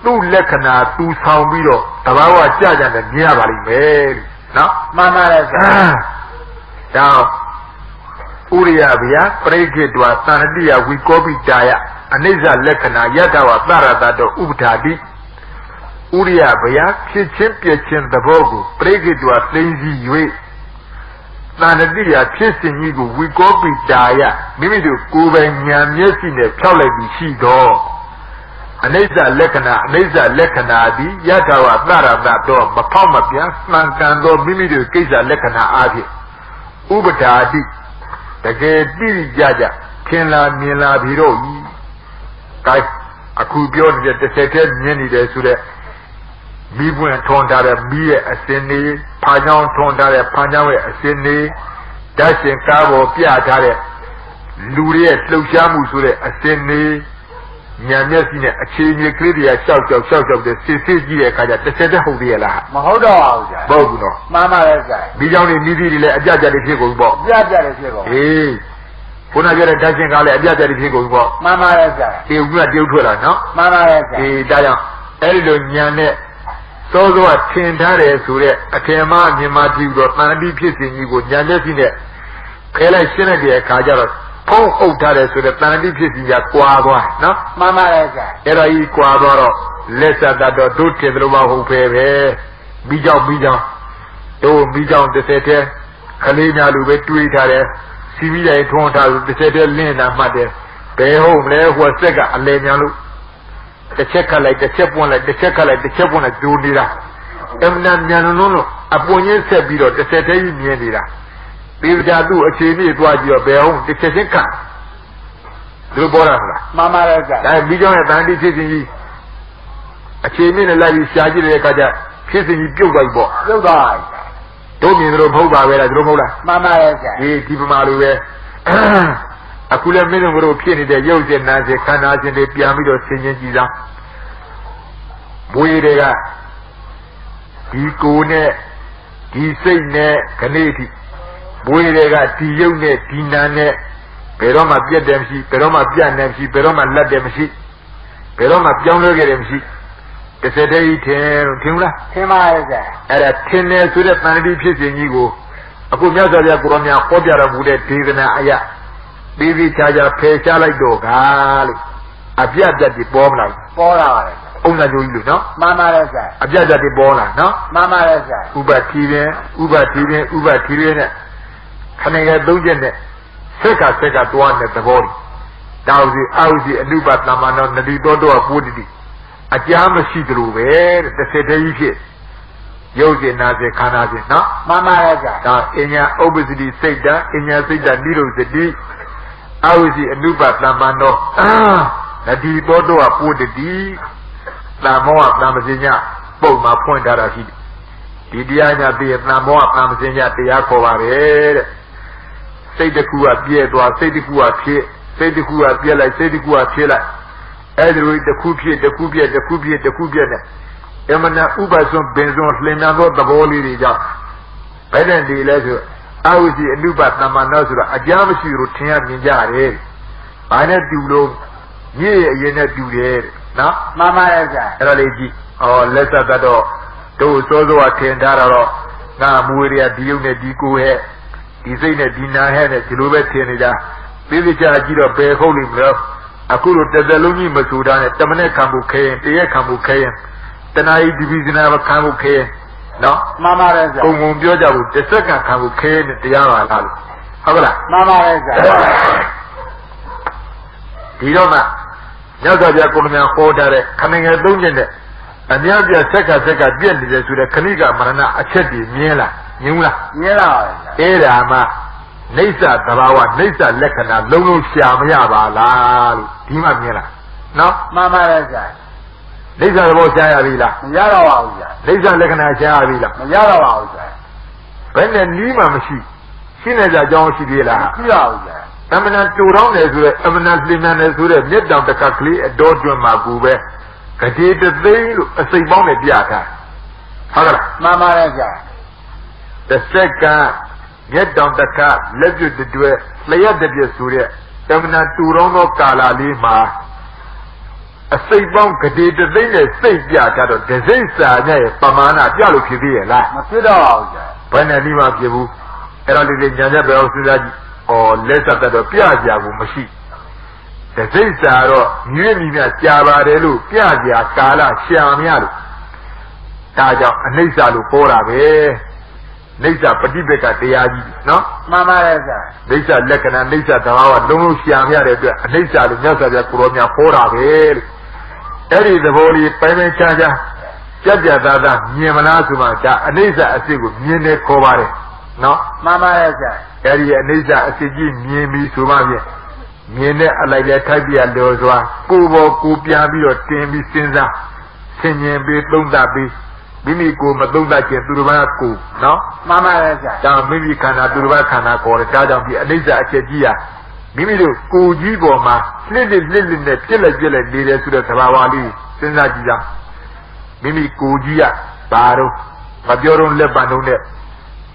သူ့လက္ခဏာသူဆောင်ပြီးတော့တဘာဝကြကြနဲ့မြင်ရပါလိမ့်မယ်နော် မှန်ပါတယ်ဗျာ ဒါဥရိယဗျာပရိကိတဝသန္တိယဝိကောပိတာယအနိစ္စလက္ခဏာယတဝသရတတောဥပ္ပဒါတိဥရိယဗျာဖြစ်ချင်းပြည့်ချင်းသဘောကိုပရိကိတဝသိသိ၍သန္တိယဖြစ်စဉ်ကြီးကိုဝိကောပိတာယမိမိတို့ကိုယ်ပိုင်ဉာဏ်မျက်စိနဲ့ဖြောက်လိုက်ပြီးရှိတော့ Anesa lekana di yatawa narada do mapama pian mankando mimidu kisa lekana adi ubadadi tage diri jaja kinla mila biro yi kai aku bio ni de sete nyeni de su de mibuen tonda de miye asini panyang tonda de panyang we asini dashin kabo pya ta de lu de hlou sha mu su de asiniညာမျက်စိနဲ့အခြေအနေကလေးတွေကရှောက်တဲ့စစ်စစ်ကြီးရဲ့ခါကျတစ်ဆက်တည်းဟုတ်သေးရဲ့လားမဟုတ်တော့ပါဘူးကြာမဟုတ်ဘူးနော်မှန်ပါတယ်ကြာဒီကြောင့်နေမိသီးတွေလည်းအပြတ်ပြတ်တွေဖြစ်ကုန်ပြီပေါ့အပြတ်ပြတ်တွေဖြစ်ကုန်ဟေးခုနကပြောတဲ့ဓာတ်ရှင်ကလည်းအပြတ်ပြတ်တွေဖြစ်ကုန်ပြီပေါ့မှန်ပါတယ်ကြာဒီဥကတရုပ်ထွက်လာနော်မှန်ပါတယ်ကြာဒီဒါကြောင့်အဲ့ဒီလိုညာနဲ့စောစောထင်ထားတယ်ဆိုတဲ့အထင်မှားမြန်မာပြည်တော့တန်တိဖြစ်စဉ်ကြီးကိုညာမျက်စိနဲ့ခဲလိုက်ရှင်းလိုက်တဲ့အခါကျတော့ဖုံးအုပ်ထားတယ်ဆိုတဲ့တန်တိဖြစ်စီကကွာသွားနော်မှန်ပါတယ်ကြာအဲ့တော့ဤကွာသွားတော့လက်ဆက်တတ်တော့တို့ထင်တယ်လို့မဟုတ်ပဲပြီးကြောင်းတို့ပြီးကြောင်းတစ်ဆက်တည်းခလေးများလူပဲတွေးထားတယ်စီပြီးတိုင်းထွန်းထားလို့တစ်ဆက်တည်းလင်းလာမှတ်တယ်ဘယ်ဟုတ်မလဲဟိုဆက်ကအလဲများလို့တစ်ချက်ခတ်လိုက်တစ်ချက်ပွန်းလိုက်တစ်ချက်ခတ်လိုက်တစ်ချက်ပွန်းလိုက်ဒူနေတာအမှန်မြန်လုံးအပွင့်ရင်းဆက်ပြီးတော့တစ်ဆက်တည်းကြီးမြင်နေတာပေကြသူ့အခြေအနေတွားကြည့်တော့ဘယ်ဟုတ်တစ်ချက်ချင်းခတ်သူပေါ်လာမလားမှန်ပါတယ်ကြာဒါပြီးကြောင်းရဲ့တန်တိဖြစ်စဉ်ကြီးအခြေအနေနဲ့လိုက်ပြီးရှားကြည့်တဲ့အခါကျဖြစ်စဉ်ကြီးပြုတ်သွားပြီပေါ့ပြုတ်သွားပြီတို့မြင်လို့မဟုတ်ပါပဲလားတို့မဟုတ်လားမှန်ပါတယ်ကြာဒီပမာလိုပဲအခုလည်းမင်းတို့ဖြစ်နေတဲ့ရုပ်ရှင်နာရှင်ခန္ဓာရှင်တွေပြန်ပြီးတော့ဆင်ခြင်ကြည့်သားမွေးတွေကဒီကိုယ်နဲ့ဒီစိတ်နဲ့ခဏိတိမွေးတွေကဒီရုပ်နဲ့ဒီနာနဲ့ဘယ်တော့မှပြတ်တယ်မရှိဘယ်တော့မှပြတ်နေမရှိဘယ်တော့မှလက်တယ်မရှိဘယ်တော့မှပြောင်းလဲခဲ့တယ်မရှိတစ်စက်တည်းထင်ဘူးလားထင်ပါရဲ့ကြာအဲ့ဒါထင်တယ်ဆိုတဲ့တန်တိဖြစ်စဉ်ကြီးကိုအခုမြတ်စွာဘုရားကိုရောမြတ်ဟောပြတော်မူတဲ့ဒေသနာအရာပြီးပြီးခြားခြားဖယ်ရှားလိုက်တော့ကားလို့အပြတ်ပြတ်ကြီးပေါ်မလားပေါ်လာပါတယ်အုံနာကျိုးကြီးလို့နော်မှန်ပါတယ်ကြာအပြတ်ပြတ်ကြီးပေါ်လာနော်မှန်ပါတယ်ကြာဥပတိပင်နဲ့ခဏငယ်သုံးချက်နဲ့ဆက်ကတွားတဲ့သဘောကြီးတောက်စီအောက်စီအနုပသမ္မာနောနတိတောတောပုတ္တိအကြာမရှိသလိုပဲတဲ့တစ်စက်တည်းဖြစ်ရုပ်ရှင်နာစေခန္ဓာစဉ်နော်မှန်ပါရဲ့ကြာဒါအညာဥပ္ပစတိစိတ်တအညာစိတ်တနိရောဓတိအဝိစီအနုပသမ္မာနောနတိတောတောပုတ္တိသမ္မောသမ္ပစညပုံမှာဖွင့်ထားတာရှိတယ်ဒီတရားညာပြည့်သမ္မောသမ္ပစညတရားခေါ်ပါပဲတဲ့စိတ်တစ်ခုကပြည့်သွားစိတ်တစ်ခုကဖြစ်စိတ်တစ်ခုကပြည့်လိုက်စိတ်တစ်ခုကဖြစ်လိုက်အဲ့ဒီလိုတစ်ခုဖြစ်နဲ့အမှန်ဥပ္ပစွန်ဘင်စွန်လှင်မြန်သောသဘောလေးတွေကြောင့်ဘယ်နဲ့ဒီလဲဆိုအဝိစီအနုပသမ္မာနောဆိုတာအကြမ်းမရှိလို့ထင်ရမြင်ကြတယ်။ဘာနဲ့တူလို့ညည့်ရဲ့အရင်နဲ့တူတယ်နော်မှန်ပါရဲ့ကြာအဲ့ဒါလေးကြည့်လက်ဆက်တော့တို့စောစောထင်ထားတော့ငါမွေးရဒီယုံနဲ့ဒီကိုဟဲ့ဒီစိတ်နဲ့ဒီနာဟဲ့နဲ့ဒီလိုပဲထင်နေကြပြီးပြချာကြည့်တော့ဘယ်ဟုတ်လိမ့်မလဲအခုလိုတစ်သက်လုံးကြီးမဆူတာနဲ့တမနဲ့ခံဖို့ခဲရင်တရက်ခံဖို့ခဲရင်တနာရီဒီဗီဇနာခံဖို့ခဲရင်နော်မှန်ပါတယ်ကြာပုံပုံပြောကြဖို့တစ်စက္ကန့်ခံဖို့ခဲရင်တရားပါလားလို့ဟုတ်ကလားမှန်ပါတယ်ကြာဒီတော့မှညဇောပြကိုလမြဟောထားတဲ့ခဏငယ်သုံးချက်နဲ့အများပြဆက်ကပြက်နေတယ်ဆိုတဲ့ခဏိကမရဏအချက်တွေမြင်လားမြင်ဘူးလားမြင်လာပါဗျာအဲ့ဒါမှနေဆာသဘာဝနေဆာလက္ခဏာလုံးရှာမရပါလားလို့ဒီမှမြင်လားနော်မှန်ပါတယ်ကြာနေဆာသဘောရှာရပြီလားမရတော့ပါဘူးကြာနေဆာလက္ခဏာရှာရပြီလားမရတော့ပါဘူးကြာဘယ်နဲ့နီးမှမရှိရှင်းနေကြအကြောင်းရှိသေးလားမရှိပါဘူးကြာအမှန်တူတောင်းတယ်ဆိုရဲအမှန်လင်းမြန်တယ်ဆိုရဲမြတ်တောင်တစ်ခါကလေးအတော်ကျွန်းမှာကူပဲကတိတသိန်းလို့အစိပ်ပေါင်းနဲ့ပြထားဟုတ်ကဲ့မှန်ပါတယ်ကြာတစ်စက္ကန့်မြတ်တောင်တစ်ခါလက်ပြုတ်တွဲလျက်တပြည့်ဆိုရဲအမှန်တူတောင်းသောကာလလေးမှာအစိပ်ပေါင်းကတိတသိန်းနဲ့စိတ်ပြထားတော့ဒစိတ်စာနဲ့ပမာဏပြလို့ဖြစ်သေးရဲ့လားမဖြစ်တော့ပါဘူးကြာဘယ်နဲ့ဒီမှာဖြစ်ဘူးအဲ့တော့ဒီညာချက်ပဲအောင်စဉ်းစားကြည့်လက်ဆက်တော့ပြကြဘူးမရှိတစိတ်စာတော့မြွေးမိမြကြာပါတယ်လို့ပြကြကာလရှာမရလို့ဒါကြောင့်အနိစ္စလို့ပေါ်တာပဲနိစ္စပฏิပက္ခတရားကြီးနော်မှန်ပါတယ်ဗျာနိစ္စလက္ခဏာနိစ္စသဘာဝလုံးလုံးရှာမရတဲ့အတွက်အနိစ္စလို့မြတ်စွာဘုရားကိုရောများပေါ်တာပဲလို့ Eddie the body, payment charger, Jabja, Niamanasuma, Anisa Asigu, Mine Kovare. No? Mama, Eddie Anisa Asigi, Niemi Sumavia. Mine Alaga Tabia Lozwa, Kubo, Kupiabi or Timbi Sinza, Senyen Be Lundabi, Bimiku, Madunda Durubaku, no? Mama, down Mimi Kana Durubakana or Tadam, Anisa Achegia. Mimido, Kujiboma, little in the Tilla leaders to the Tawali, Senajia. Mimi Kujia, Baro, Majoron Lebanone,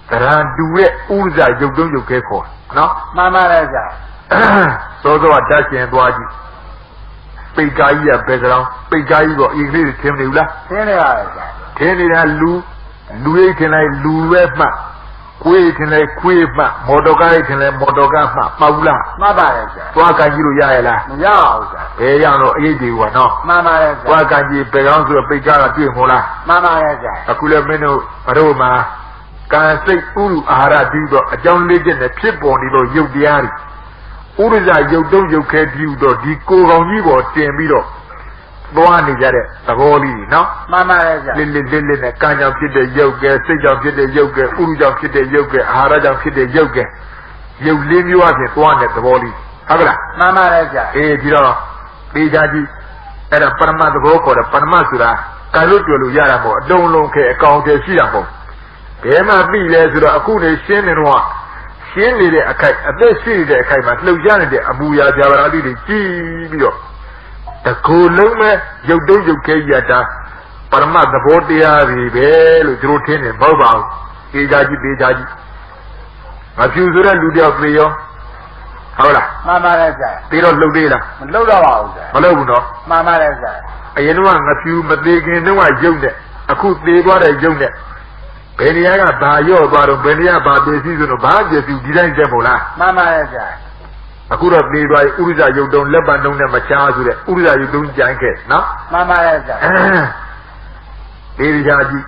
Randuet, Uza, you don't you care for, no? Mama, So do a Dashi and Waji. Pegaya background, Pegayo, English Timula, Tenina Lu, Louis can I Louema. Quake and a quaver, Modogai and a Modogama, Paula, Mama, Waka you Yala, Yauza, Eyano, Edi, no, Mama, Waka you belong to a Pegara Timola, Mama, Akula Meno, Roma, can say Uru Ara Dido, a young legend, a chip on the Yudiari. Uruza, you don't you care, you do, Dico on you or Temido. Boani Jare, Tavoli, no? Mama, Lily, Kanya Kid the Yoga, Sejam Kid the Yoga, Urujam Kid the Yoga, Harajam Kid the Yoga. You live you as it one at the volley. Havana, Mama, Jiro, Bijaji, and a Panama the Rock or a Panamasura, Kalutu Yaramo, don't look at account of Shiamo. Emma be less to Akune Shin and one. Shin did a kite, a best city that came at Lujanity, Abuya Javaradi, Gio. The Kuluma, you do you care yet, Parma the Bodia, the Rotin and Bobo, Bijaji. A few Ludia Rio. Hola, Mama, Tiro Ludila, Loda, Malono, Mama, I know a few, but they can know I joined it. A cook they got a joined it. Benia by your bottom, Benia by the season of Bajas, you didn't demola. Mama, Akura made by Uruza, you don't Lebanon and Machaz with Uruza, you don't jank no? Mama, Bijaji,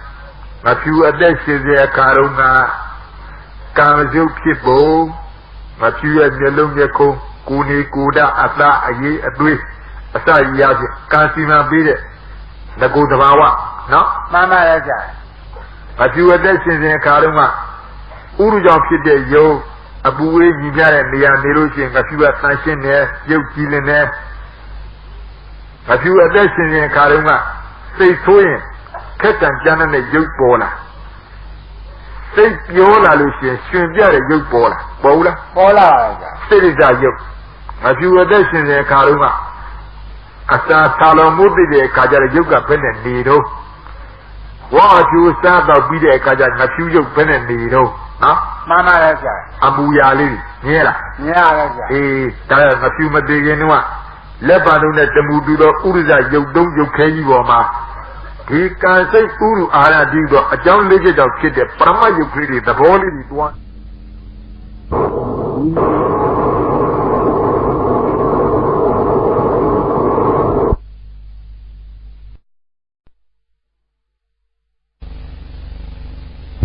a few additions there, Karuna, Kamazu Kipo, a few at Melumyako, Kuni Kuda, Ata, Aye, a Dwi, Asa Yaji, Kansima Bide, the Godawa, no? Mama, a few additions in Karuma, Uruja Pide, yo. Abu Yara and the Aniroshin, a few attention there, you killing there. A few additions in Karuma, say twin, cat and Jan and a yoke bola. Say Yola Lucian, swim there a yoke bola, say it a yoke. A few additions in Karuma. Asa Salamudi de Kajar Yoga pen and needle. What you start out with a Kajar, a few yoke pen and needle. Mama, Ambuyali, yeah, a few Madeganua, Lebanon at the Mududo, Uruza, you don't you can you he can say Uru Ara Digo, a young legend of Kid, Prama, you pretty, the body is one.